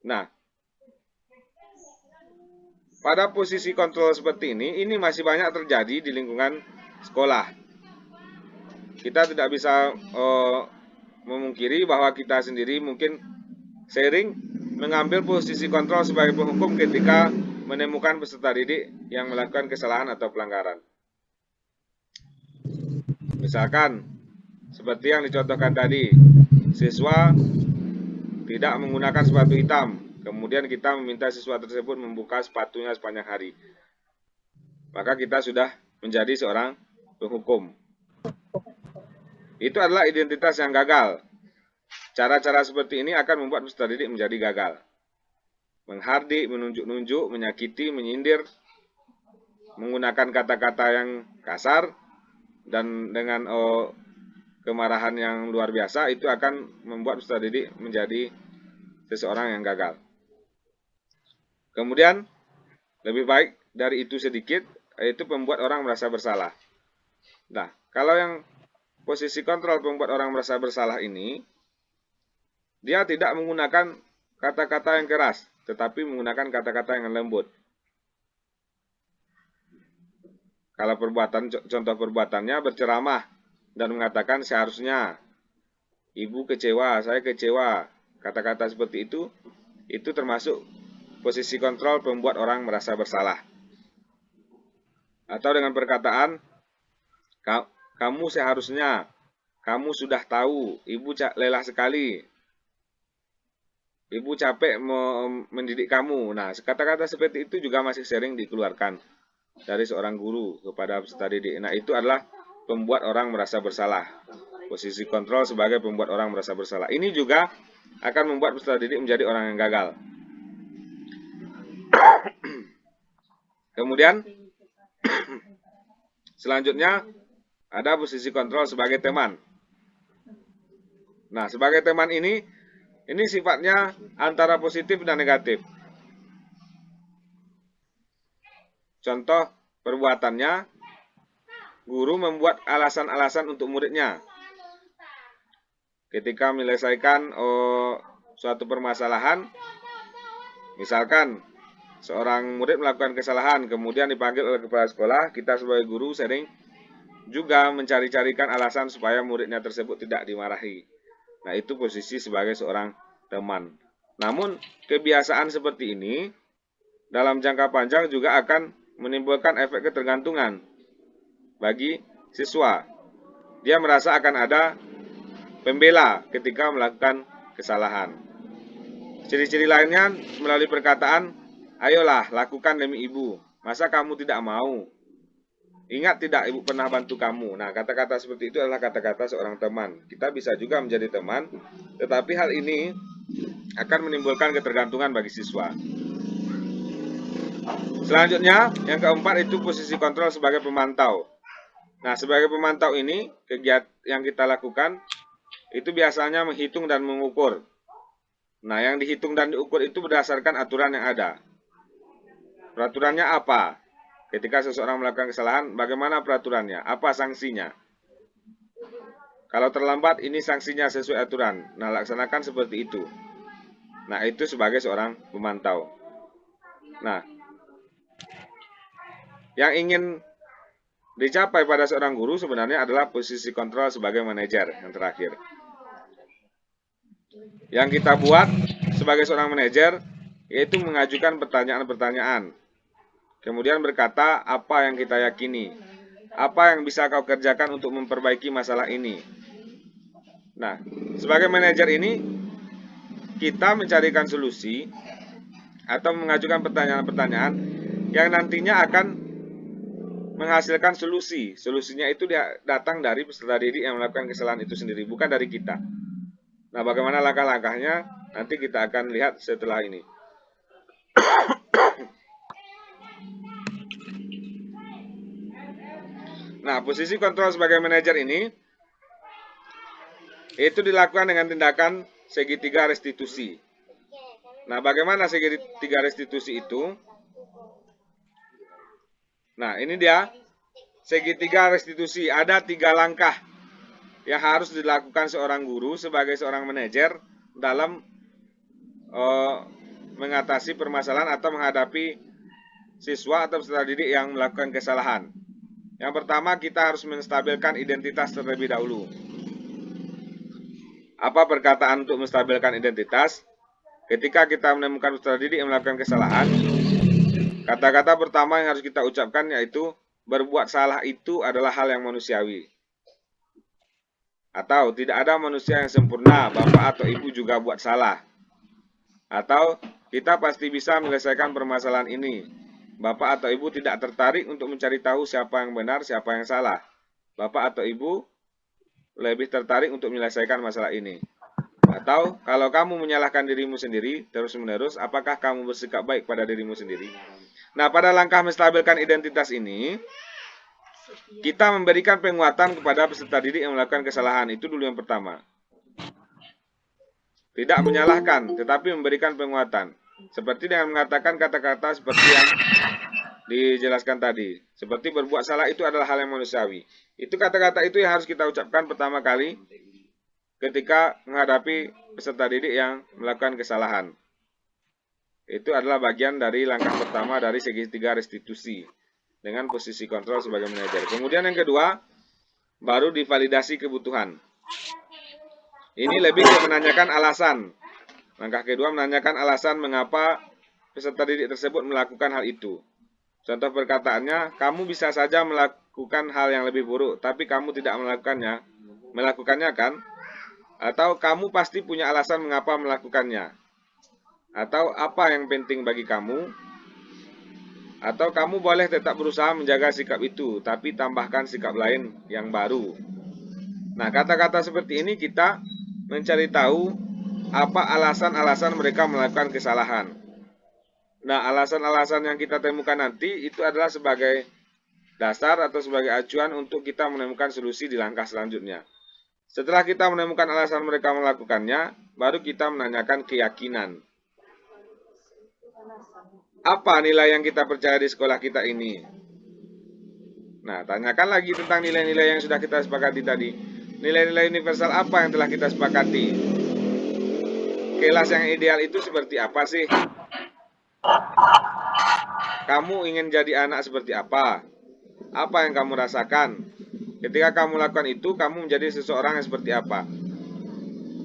Nah, pada posisi kontrol seperti ini masih banyak terjadi di lingkungan sekolah. Kita tidak bisa memungkiri bahwa kita sendiri mungkin sering mengambil posisi kontrol sebagai penghukum ketika menemukan peserta didik yang melakukan kesalahan atau pelanggaran. Misalkan, seperti yang dicontohkan tadi, siswa tidak menggunakan sepatu hitam, kemudian kita meminta siswa tersebut membuka sepatunya sepanjang hari. Maka kita sudah menjadi seorang penghukum. Itu adalah identitas yang gagal. Cara-cara seperti ini akan membuat peserta didik menjadi gagal. Menghardik, menunjuk-nunjuk, menyakiti, menyindir, menggunakan kata-kata yang kasar, dan dengan kemarahan yang luar biasa, itu akan membuat peserta didik menjadi seseorang yang gagal. Kemudian, lebih baik dari itu sedikit, yaitu membuat orang merasa bersalah. Nah, kalau yang posisi kontrol membuat orang merasa bersalah ini, dia tidak menggunakan kata-kata yang keras, tetapi menggunakan kata-kata yang lembut. Kalau contoh perbuatannya berceramah dan mengatakan seharusnya, Ibu kecewa, saya kecewa. Kata-kata seperti itu termasuk posisi kontrol pembuat orang merasa bersalah. Atau dengan perkataan, kamu seharusnya, kamu sudah tahu, ibu lelah sekali, ibu capek mendidik kamu. Nah, kata-kata seperti itu juga masih sering dikeluarkan dari seorang guru kepada peserta didik. Nah, itu adalah pembuat orang merasa bersalah. Posisi kontrol sebagai pembuat orang merasa bersalah. Ini juga akan membuat peserta didik menjadi orang yang gagal. Kemudian, selanjutnya ada posisi kontrol sebagai teman. Nah, sebagai teman ini sifatnya antara positif dan negatif. Contoh perbuatannya, guru membuat alasan-alasan untuk muridnya. Ketika menyelesaikan suatu permasalahan, misalkan seorang murid melakukan kesalahan, kemudian dipanggil oleh kepala sekolah, kita sebagai guru sering juga mencari-carikan alasan supaya muridnya tersebut tidak dimarahi. Nah, itu posisi sebagai seorang teman. Namun, kebiasaan seperti ini dalam jangka panjang juga akan menimbulkan efek ketergantungan bagi siswa. Dia merasa akan ada pembela ketika melakukan kesalahan. Ciri-ciri lainnya melalui perkataan, ayolah lakukan demi ibu, masa kamu tidak mau? Ingat tidak ibu pernah bantu kamu? Nah, kata-kata seperti itu adalah kata-kata seorang teman. Kita bisa juga menjadi teman, tetapi hal ini akan menimbulkan ketergantungan bagi siswa. Selanjutnya, yang keempat itu posisi kontrol sebagai pemantau. Nah, sebagai pemantau ini, kegiatan yang kita lakukan itu biasanya menghitung dan mengukur. Nah, yang dihitung dan diukur itu berdasarkan aturan yang ada. Peraturannya apa? Ketika seseorang melakukan kesalahan, bagaimana peraturannya? Apa sanksinya? Kalau terlambat, ini sanksinya sesuai aturan. Nah, laksanakan seperti itu. Nah, itu sebagai seorang pemantau. Nah, yang ingin dicapai pada seorang guru sebenarnya adalah posisi kontrol sebagai manajer yang terakhir. Yang kita buat sebagai seorang manajer yaitu mengajukan pertanyaan-pertanyaan. Kemudian berkata apa yang kita yakini, apa yang bisa kau kerjakan untuk memperbaiki masalah ini. Nah, sebagai manajer ini kita mencarikan solusi atau mengajukan pertanyaan-pertanyaan yang nantinya akan menghasilkan solusi. Solusinya itu datang dari peserta didik yang melakukan kesalahan itu sendiri, bukan dari kita. Nah, bagaimana langkah-langkahnya nanti kita akan lihat setelah ini. Nah, posisi kontrol sebagai manajer ini itu dilakukan dengan tindakan segitiga restitusi. Nah, bagaimana segitiga restitusi itu? Nah, ini dia segitiga restitusi. Ada 3 langkah yang harus dilakukan seorang guru sebagai seorang manajer dalam mengatasi permasalahan atau menghadapi siswa atau peserta didik yang melakukan kesalahan. Yang pertama, kita harus menstabilkan identitas terlebih dahulu. Apa perkataan untuk menstabilkan identitas? Ketika kita menemukan peserta didik yang melakukan kesalahan, kata-kata pertama yang harus kita ucapkan yaitu berbuat salah itu adalah hal yang manusiawi. Atau tidak ada manusia yang sempurna, bapak atau ibu juga buat salah. Atau kita pasti bisa menyelesaikan permasalahan ini. Bapak atau ibu tidak tertarik untuk mencari tahu siapa yang benar, siapa yang salah. Bapak atau ibu lebih tertarik untuk menyelesaikan masalah ini. Atau kalau kamu menyalahkan dirimu sendiri terus-menerus, apakah kamu bersikap baik pada dirimu sendiri? Nah, pada langkah menstabilkan identitas ini, kita memberikan penguatan kepada peserta didik yang melakukan kesalahan. Itu dulu yang pertama. Tidak menyalahkan, tetapi memberikan penguatan. Seperti dengan mengatakan kata-kata seperti yang dijelaskan tadi. Seperti berbuat salah itu adalah hal yang manusiawi. Itu kata-kata itu yang harus kita ucapkan pertama kali ketika menghadapi peserta didik yang melakukan kesalahan. Itu adalah bagian dari langkah pertama dari segitiga restitusi dengan posisi kontrol sebagai manajer. Kemudian yang kedua, baru divalidasi kebutuhan. Ini lebih ke menanyakan alasan. Langkah kedua menanyakan alasan mengapa peserta didik tersebut melakukan hal itu. Contoh perkataannya, kamu bisa saja melakukan hal yang lebih buruk, tapi kamu tidak melakukannya kan? Atau kamu pasti punya alasan mengapa melakukannya? Atau apa yang penting bagi kamu? Atau kamu boleh tetap berusaha menjaga sikap itu, tapi tambahkan sikap lain yang baru. Nah, kata-kata seperti ini kita mencari tahu apa alasan-alasan mereka melakukan kesalahan. Nah, alasan-alasan yang kita temukan nanti itu adalah sebagai dasar atau sebagai acuan untuk kita menemukan solusi di langkah selanjutnya. Setelah kita menemukan alasan mereka melakukannya, baru kita menanyakan keyakinan. Apa nilai yang kita percaya di sekolah kita ini? Nah, tanyakan lagi tentang nilai-nilai yang sudah kita sepakati tadi. Nilai-nilai universal apa yang telah kita sepakati? Kelas yang ideal itu seperti apa sih? Kamu ingin jadi anak seperti apa? Apa yang kamu rasakan? Ketika kamu lakukan itu, kamu menjadi seseorang yang seperti apa?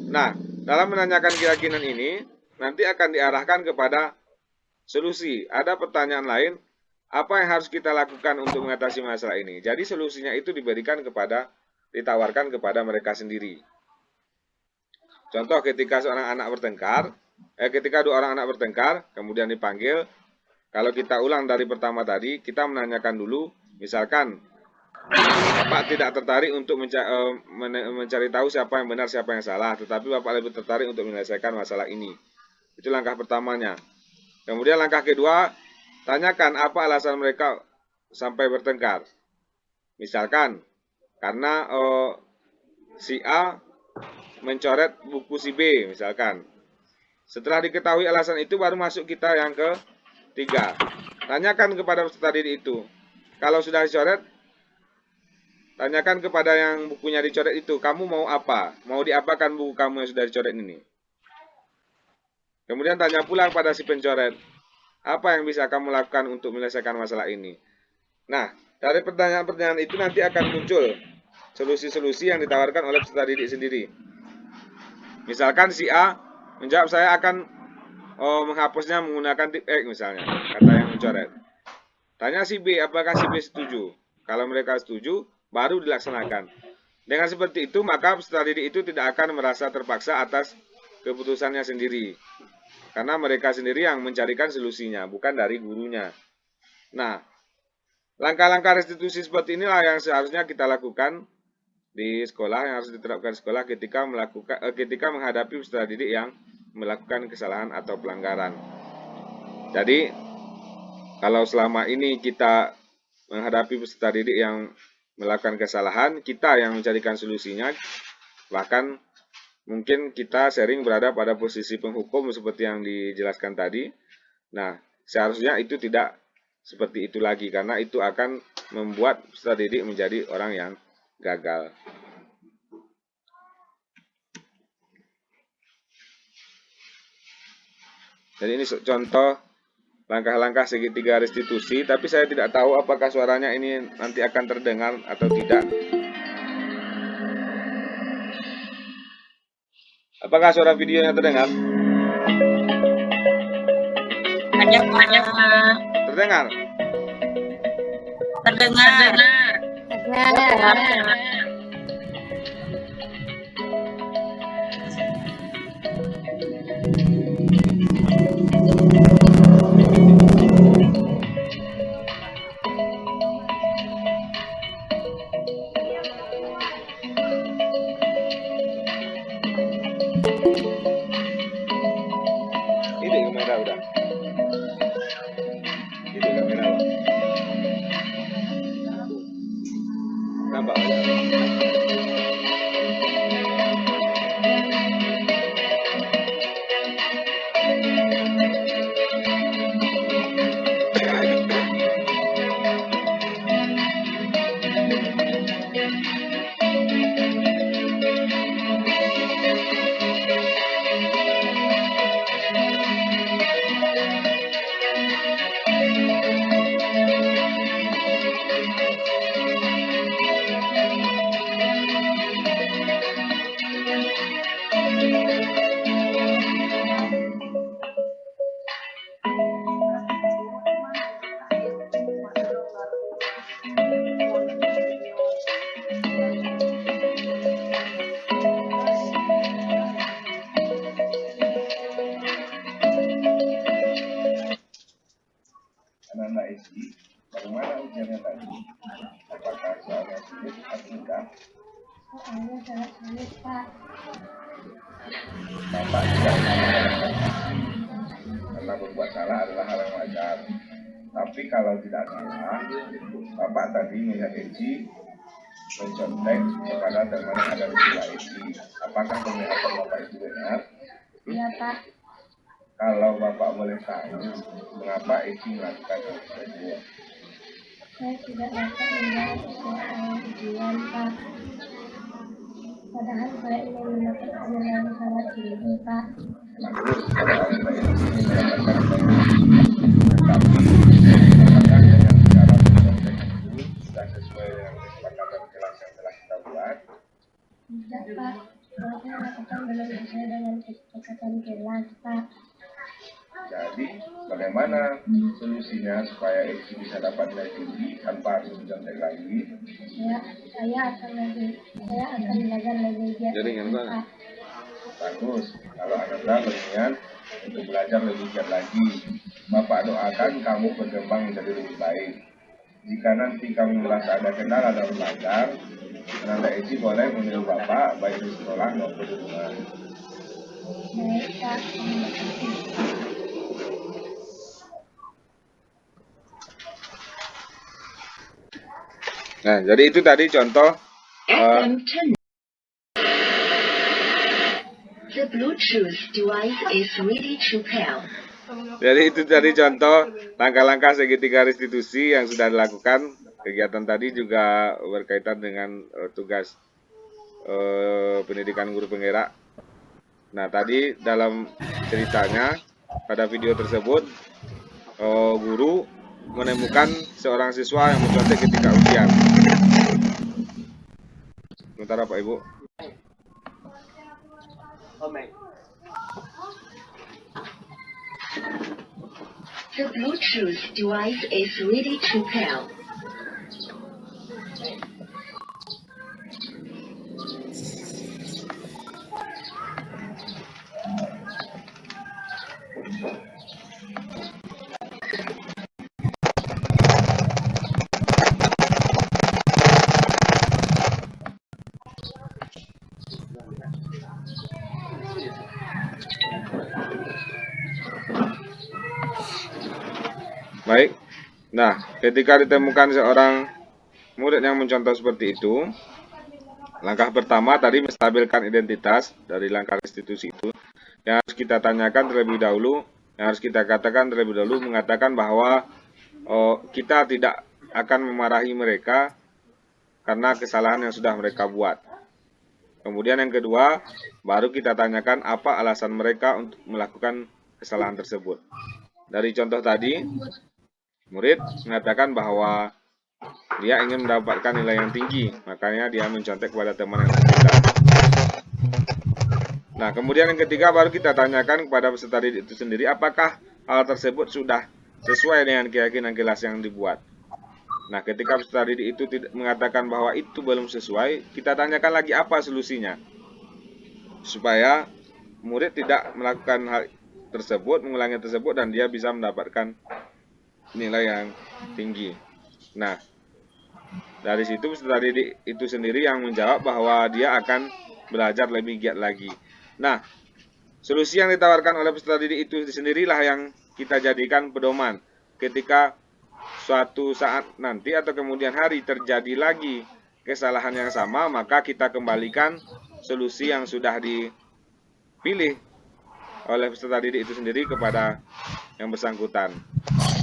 Nah, dalam menanyakan keyakinan ini, nanti akan diarahkan kepada solusi. Ada pertanyaan lain, apa yang harus kita lakukan untuk mengatasi masalah ini? Jadi solusinya itu ditawarkan kepada mereka sendiri. Contoh ketika ketika dua orang anak bertengkar, kemudian dipanggil, kalau kita ulang dari pertama tadi, kita menanyakan dulu, misalkan, Bapak tidak tertarik untuk mencari tahu siapa yang benar, siapa yang salah, tetapi Bapak lebih tertarik untuk menyelesaikan masalah ini. Itu langkah pertamanya. Kemudian langkah kedua, tanyakan apa alasan mereka sampai bertengkar. Misalkan, karena si A mencoret buku si B, misalkan. Setelah diketahui alasan itu, baru masuk kita yang ketiga. Tanyakan kepada peserta didik itu. Kalau sudah dicoret, tanyakan kepada yang bukunya dicoret itu, kamu mau apa? Mau diapakan buku kamu yang sudah dicoret ini? Kemudian tanya pula kepada si pencoret, apa yang bisa kamu lakukan untuk menyelesaikan masalah ini? Nah, dari pertanyaan-pertanyaan itu nanti akan muncul solusi-solusi yang ditawarkan oleh peserta didik sendiri. Misalkan si A menjawab, saya akan menghapusnya menggunakan tip X misalnya, kata yang mencoret. Tanya si B, apakah si B setuju? Kalau mereka setuju, baru dilaksanakan. Dengan seperti itu, maka peserta didik itu tidak akan merasa terpaksa atas keputusannya sendiri. Karena mereka sendiri yang mencarikan solusinya, bukan dari gurunya. Nah, langkah-langkah restitusi seperti inilah yang seharusnya kita lakukan di sekolah, yang harus diterapkan di sekolah ketika menghadapi peserta didik yang melakukan kesalahan atau pelanggaran. Jadi, kalau selama ini kita menghadapi peserta didik yang melakukan kesalahan, kita yang mencarikan solusinya, bahkan mungkin kita sering berada pada posisi penghukum seperti yang dijelaskan tadi. Nah, seharusnya itu tidak seperti itu lagi, karena itu akan membuat peserta didik menjadi orang yang gagal. Jadi ini contoh langkah-langkah segitiga restitusi, tapi saya tidak tahu apakah suaranya ini nanti akan terdengar atau tidak. Apakah suara videonya terdengar? Terdengar? Ini kamera udah. Ini kamera. Nampak? Saya sangat sulit, Pak. Bapak tidak menyalahkan karena berbuat salah adalah hal yang wajar. Tapi kalau tidak salah, Bapak tadi melihat Eci mencontek kepada teman yang ada di sebelah Eci. Apakah penglihatan Bapak itu benar? Iya, Pak. Kalau Bapak boleh tahu, mengapa Eci melakukan hal tersebut? Saya tidak dapat menjawab persoalan ujian, Pak. Padahal saya ingin mendapatkan nilai yang sangat tinggi, Pak. Bagus, kalau Anda ingin mendapatkan tapi apakah dengan cara mencontek itu sudah sesuai dengan kesepakatan kelas yang telah kita buat? Tidak, Pak. Yang saya lakukan belum sesuai dengan kesepakatan kelas, Pak. Jadi, bagaimana solusinya supaya Eci bisa dapat nilai tinggi tanpa harus mencontek lagi? Saya akan belajar lebih giat, Pak. Bagus, kalau Anda berniat untuk belajar lebih giat lagi, Bapak doakan kamu berkembang menjadi lebih baik. Jika nanti kamu merasa ada kendala dalam belajar, Anda Eci boleh menyuruh Bapak baik di sekolah maupun di rumah. Baik, Pak. Terima kasih. Nah, jadi itu tadi contoh FM10. The Bluetooth device is ready to pair. jadi itu tadi contoh langkah-langkah segitiga restitusi yang sudah dilakukan. Kegiatan tadi juga berkaitan dengan tugas pendidikan guru penggerak. Nah, tadi dalam ceritanya pada video tersebut guru menemukan seorang siswa yang mencontek ketika ujian. Sementara Pak Ibu. The Bluetooth device is ready to pair. Baik. Nah, ketika ditemukan seorang murid yang mencontoh seperti itu, langkah pertama tadi menstabilkan identitas dari langkah restitusi itu. Yang harus kita tanyakan terlebih dahulu, yang harus kita katakan terlebih dahulu, mengatakan bahwa kita tidak akan memarahi mereka karena kesalahan yang sudah mereka buat. Kemudian yang kedua, baru kita tanyakan apa alasan mereka untuk melakukan kesalahan tersebut. Dari contoh tadi, murid mengatakan bahwa dia ingin mendapatkan nilai yang tinggi, makanya dia mencontek kepada teman yang sebelah. Nah, kemudian yang ketiga baru kita tanyakan kepada peserta didik itu sendiri apakah hal tersebut sudah sesuai dengan keyakinan kelas yang dibuat. Nah, ketika peserta didik itu tidak mengatakan bahwa itu belum sesuai, kita tanyakan lagi apa solusinya supaya murid tidak melakukan hal tersebut, mengulangi tersebut, dan dia bisa mendapatkan nilai yang tinggi. Nah, dari situ peserta didik itu sendiri yang menjawab bahwa dia akan belajar lebih giat lagi. Nah, solusi yang ditawarkan oleh peserta didik itu sendirilah yang kita jadikan pedoman. Ketika suatu saat nanti atau kemudian hari terjadi lagi kesalahan yang sama, maka kita kembalikan solusi yang sudah dipilih oleh peserta didik itu sendiri kepada yang bersangkutan.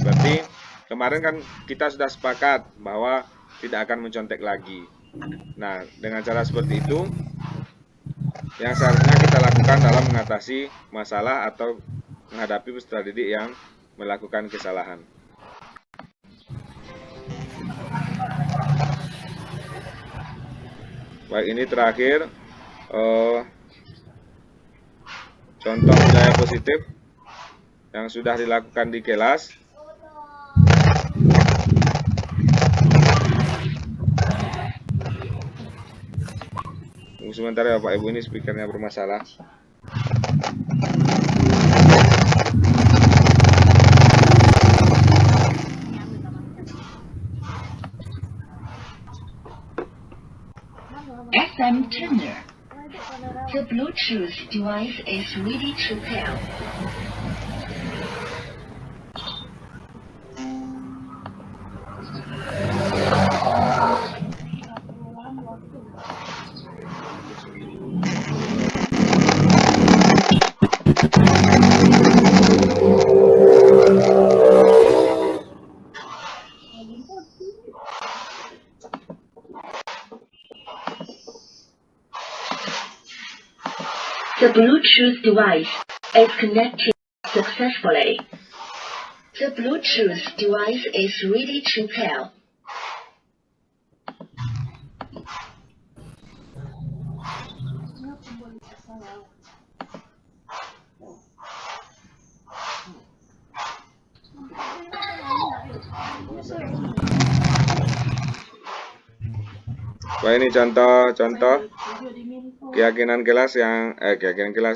Berarti kemarin kan kita sudah sepakat bahwa tidak akan mencontek lagi. Nah, dengan cara seperti itu yang seharusnya kita lakukan dalam mengatasi masalah atau menghadapi peserta didik yang melakukan kesalahan. Baik, ini terakhir contoh nilai positif yang sudah dilakukan di kelas. Tunggu sebentar ya Bapak Ibu, ini speakernya bermasalah. FM10. tuner. The Bluetooth device is ready to pair. The Bluetooth device is connected successfully. The Bluetooth device is ready to pair. Wah, ini contoh-contoh keyakinan kelas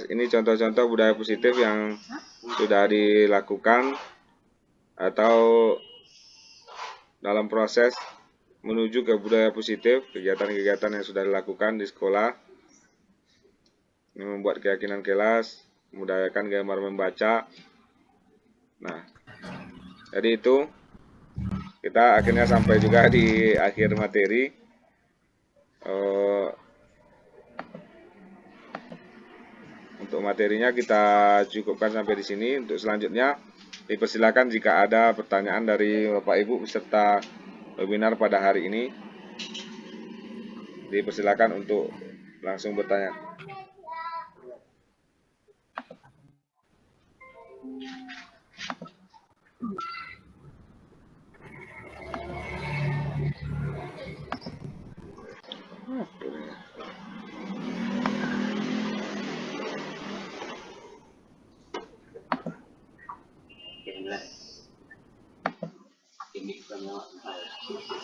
ini contoh-contoh budaya positif yang sudah dilakukan atau dalam proses menuju ke budaya positif, kegiatan-kegiatan yang sudah dilakukan di sekolah. Ini membuat keyakinan kelas, membudayakan gambar membaca. Nah, jadi itu kita akhirnya sampai juga di akhir materi. Untuk materinya kita cukupkan sampai di sini. Untuk selanjutnya dipersilakan jika ada pertanyaan dari Bapak Ibu peserta webinar pada hari ini, dipersilakan untuk langsung bertanya.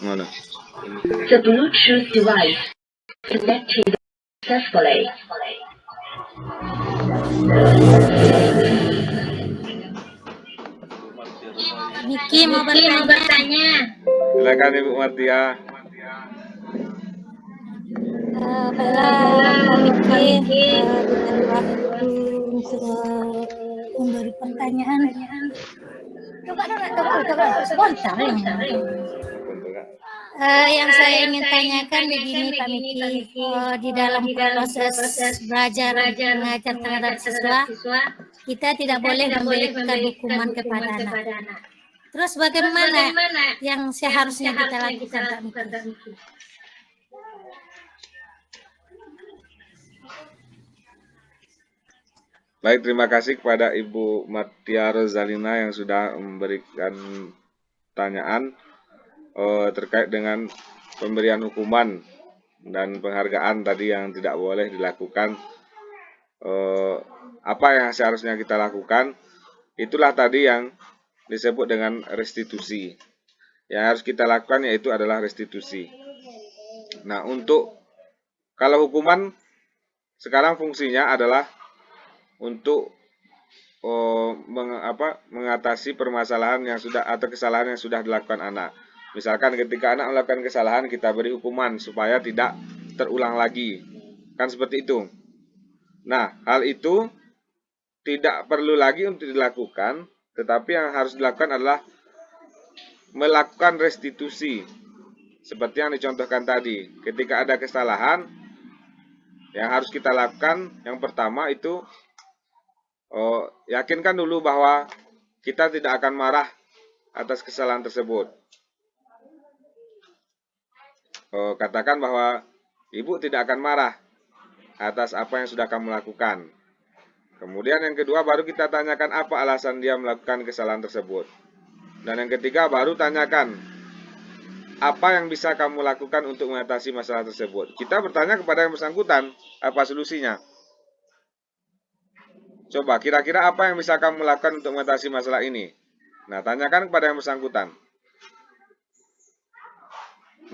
Mana? The Bluetooth device connected successfully. Miki mau bertanya. Silakan Ibu Martia. Baiklah, Pak Miki, dengan waktu untuk memberi pertanyaan. Coba, sebentar yang saya ingin tanyakan begini Pak Miki, di dalam proses belajar mengajar terhadap siswa, kita tidak boleh memberikan hukuman kepada anak. Terus bagaimana yang seharusnya kita lakukan Pak Miki? Baik, terima kasih kepada Ibu Martia Rozalina yang sudah memberikan pertanyaan terkait dengan pemberian hukuman dan penghargaan tadi yang tidak boleh dilakukan. Apa yang seharusnya kita lakukan? Itulah tadi yang disebut dengan restitusi. Yang harus kita lakukan yaitu adalah restitusi. Nah, kalau hukuman sekarang fungsinya adalah untuk mengatasi permasalahan yang sudah atau kesalahan yang sudah dilakukan anak. Misalkan ketika anak melakukan kesalahan, kita beri hukuman supaya tidak terulang lagi. Kan seperti itu. Nah, hal itu tidak perlu lagi untuk dilakukan, tetapi yang harus dilakukan adalah melakukan restitusi. Seperti yang dicontohkan tadi, ketika ada kesalahan, yang harus kita lakukan yang pertama itu yakinkan dulu bahwa kita tidak akan marah atas kesalahan tersebut. Katakan bahwa ibu tidak akan marah atas apa yang sudah kamu lakukan. Kemudian yang kedua baru kita tanyakan apa alasan dia melakukan kesalahan tersebut. Dan yang ketiga baru tanyakan apa yang bisa kamu lakukan untuk mengatasi masalah tersebut. Kita bertanya kepada yang bersangkutan, apa solusinya? Coba, kira-kira apa yang bisa kamu lakukan untuk mengatasi masalah ini? Nah, tanyakan kepada yang bersangkutan.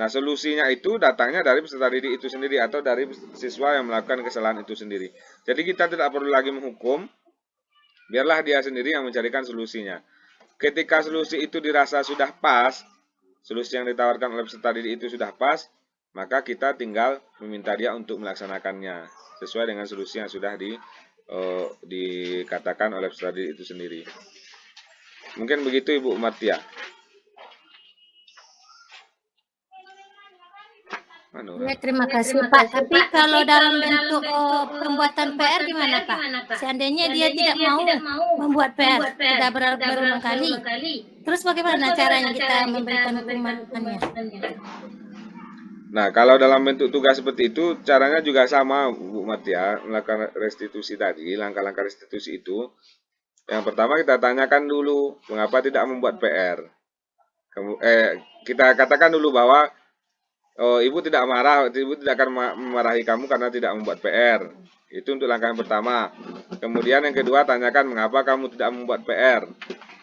Nah, solusinya itu datangnya dari peserta didik itu sendiri atau dari siswa yang melakukan kesalahan itu sendiri. Jadi kita tidak perlu lagi menghukum, biarlah dia sendiri yang mencarikan solusinya. Ketika solusi itu dirasa sudah pas, solusi yang ditawarkan oleh peserta didik itu sudah pas, maka kita tinggal meminta dia untuk melaksanakannya sesuai dengan solusi yang sudah dikatakan oleh peserta didik itu sendiri. Mungkin begitu Ibu Martia. Ya, terima kasih Pak. Tapi kalau dalam bentuk pembuatan PR gimana Pak? Seandainya dia tidak mau membuat PR, tidak berulang kali. Terus bagaimana caranya kita memberikan hukumannya? Nah, kalau dalam bentuk tugas seperti itu, caranya juga sama Bu Martia, melakukan restitusi tadi, langkah-langkah restitusi itu. Yang pertama kita tanyakan dulu, mengapa tidak membuat PR. Kita katakan dulu bahwa ibu tidak marah, ibu tidak akan memarahi kamu karena tidak membuat PR. Itu untuk langkah yang pertama. Kemudian yang kedua, tanyakan mengapa kamu tidak membuat PR.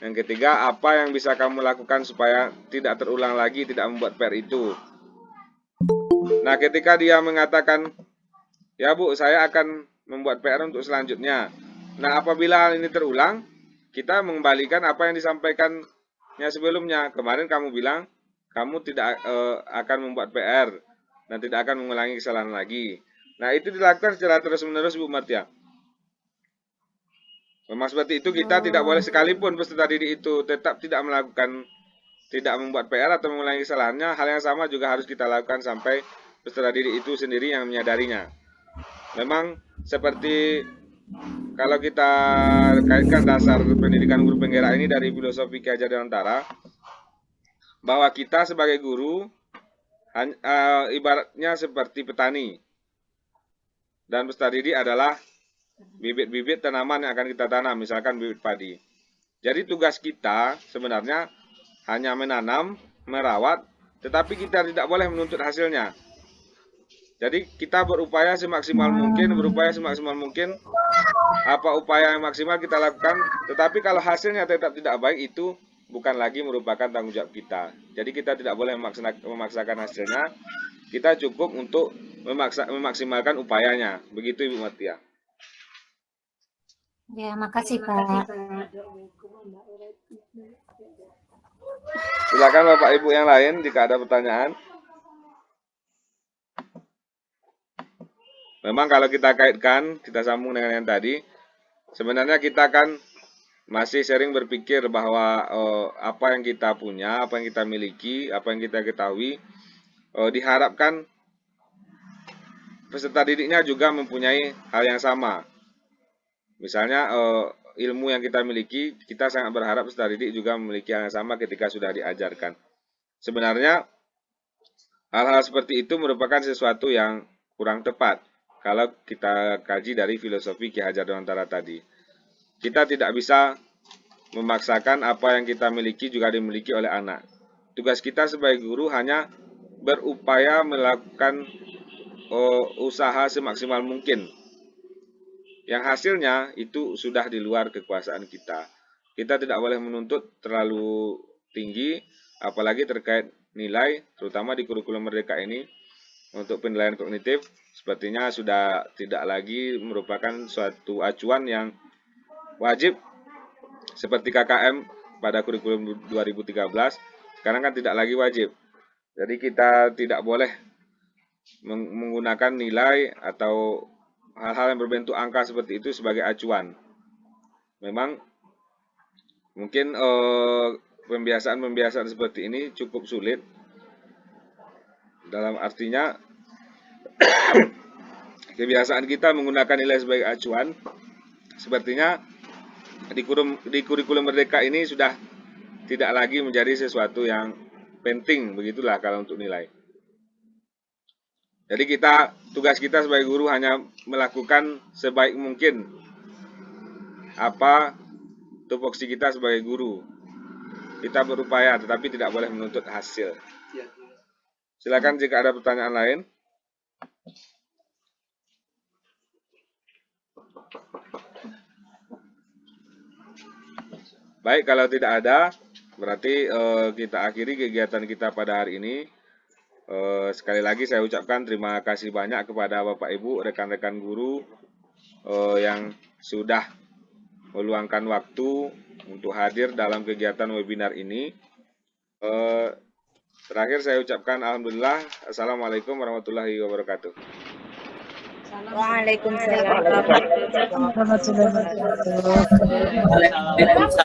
Yang ketiga, apa yang bisa kamu lakukan supaya tidak terulang lagi tidak membuat PR itu. Nah, ketika dia mengatakan, ya Bu, saya akan membuat PR untuk selanjutnya. Nah, apabila ini terulang, kita mengembalikan apa yang disampaikannya sebelumnya. Kemarin kamu bilang, kamu tidak akan membuat PR dan tidak akan mengulangi kesalahan lagi. Nah, itu dilakukan secara terus-menerus Bu Martia. Memang seperti itu, kita tidak boleh sekalipun peserta didik itu tetap tidak membuat PR atau mengulangi kesalahannya. Hal yang sama juga harus kita lakukan sampai peserta didik itu sendiri yang menyadarinya. Memang seperti kalau kita kaitkan dasar pendidikan guru penggerak ini dari filosofi Ki Hajar Dewantara, bahwa kita sebagai guru ibaratnya seperti petani dan peserta didik adalah bibit-bibit tanaman yang akan kita tanam, misalkan bibit padi. Jadi tugas kita sebenarnya hanya menanam, merawat, tetapi kita tidak boleh menuntut hasilnya. Jadi kita berupaya semaksimal mungkin, apa upaya yang maksimal kita lakukan, tetapi kalau hasilnya tetap tidak baik, itu bukan lagi merupakan tanggung jawab kita. Jadi kita tidak boleh memaksakan hasilnya, kita cukup untuk memaksimalkan upayanya. Begitu Ibu Martia. Ya, makasih Pak. Silakan Bapak Ibu yang lain jika ada pertanyaan. Memang kalau kita kaitkan, kita sambung dengan yang tadi, sebenarnya kita kan masih sering berpikir bahwa apa yang kita punya, apa yang kita miliki, apa yang kita ketahui, diharapkan peserta didiknya juga mempunyai hal yang sama. Misalnya ilmu yang kita miliki, kita sangat berharap peserta didik juga memiliki hal yang sama ketika sudah diajarkan. Sebenarnya hal-hal seperti itu merupakan sesuatu yang kurang tepat kalau kita kaji dari filosofi Ki Hajar Dewantara tadi. Kita tidak bisa memaksakan apa yang kita miliki juga dimiliki oleh anak. Tugas kita sebagai guru hanya berupaya melakukan usaha semaksimal mungkin. Yang hasilnya itu sudah di luar kekuasaan kita. Kita tidak boleh menuntut terlalu tinggi, apalagi terkait nilai, terutama di kurikulum Merdeka ini. Untuk penilaian kognitif, sepertinya sudah tidak lagi merupakan suatu acuan yang wajib seperti KKM pada kurikulum 2013, sekarang kan tidak lagi wajib. Jadi kita tidak boleh menggunakan nilai atau hal-hal yang berbentuk angka seperti itu sebagai acuan. Memang mungkin pembiasaan seperti ini cukup sulit. Dalam artinya kebiasaan kita menggunakan nilai sebagai acuan, sepertinya di kurikulum Merdeka ini sudah tidak lagi menjadi sesuatu yang penting, begitulah kalau untuk nilai. Jadi tugas kita sebagai guru hanya melakukan sebaik mungkin apa tupoksi kita sebagai guru. Kita berupaya, tetapi tidak boleh menuntut hasil. Silakan jika ada pertanyaan lain. Baik, kalau tidak ada, berarti kita akhiri kegiatan kita pada hari ini. Sekali lagi saya ucapkan terima kasih banyak kepada Bapak Ibu, rekan-rekan guru yang sudah meluangkan waktu untuk hadir dalam kegiatan webinar ini. Terakhir saya ucapkan alhamdulillah. Assalamualaikum warahmatullahi wabarakatuh. Waalaikumsalam. Warahmatullahi wabarakatuh.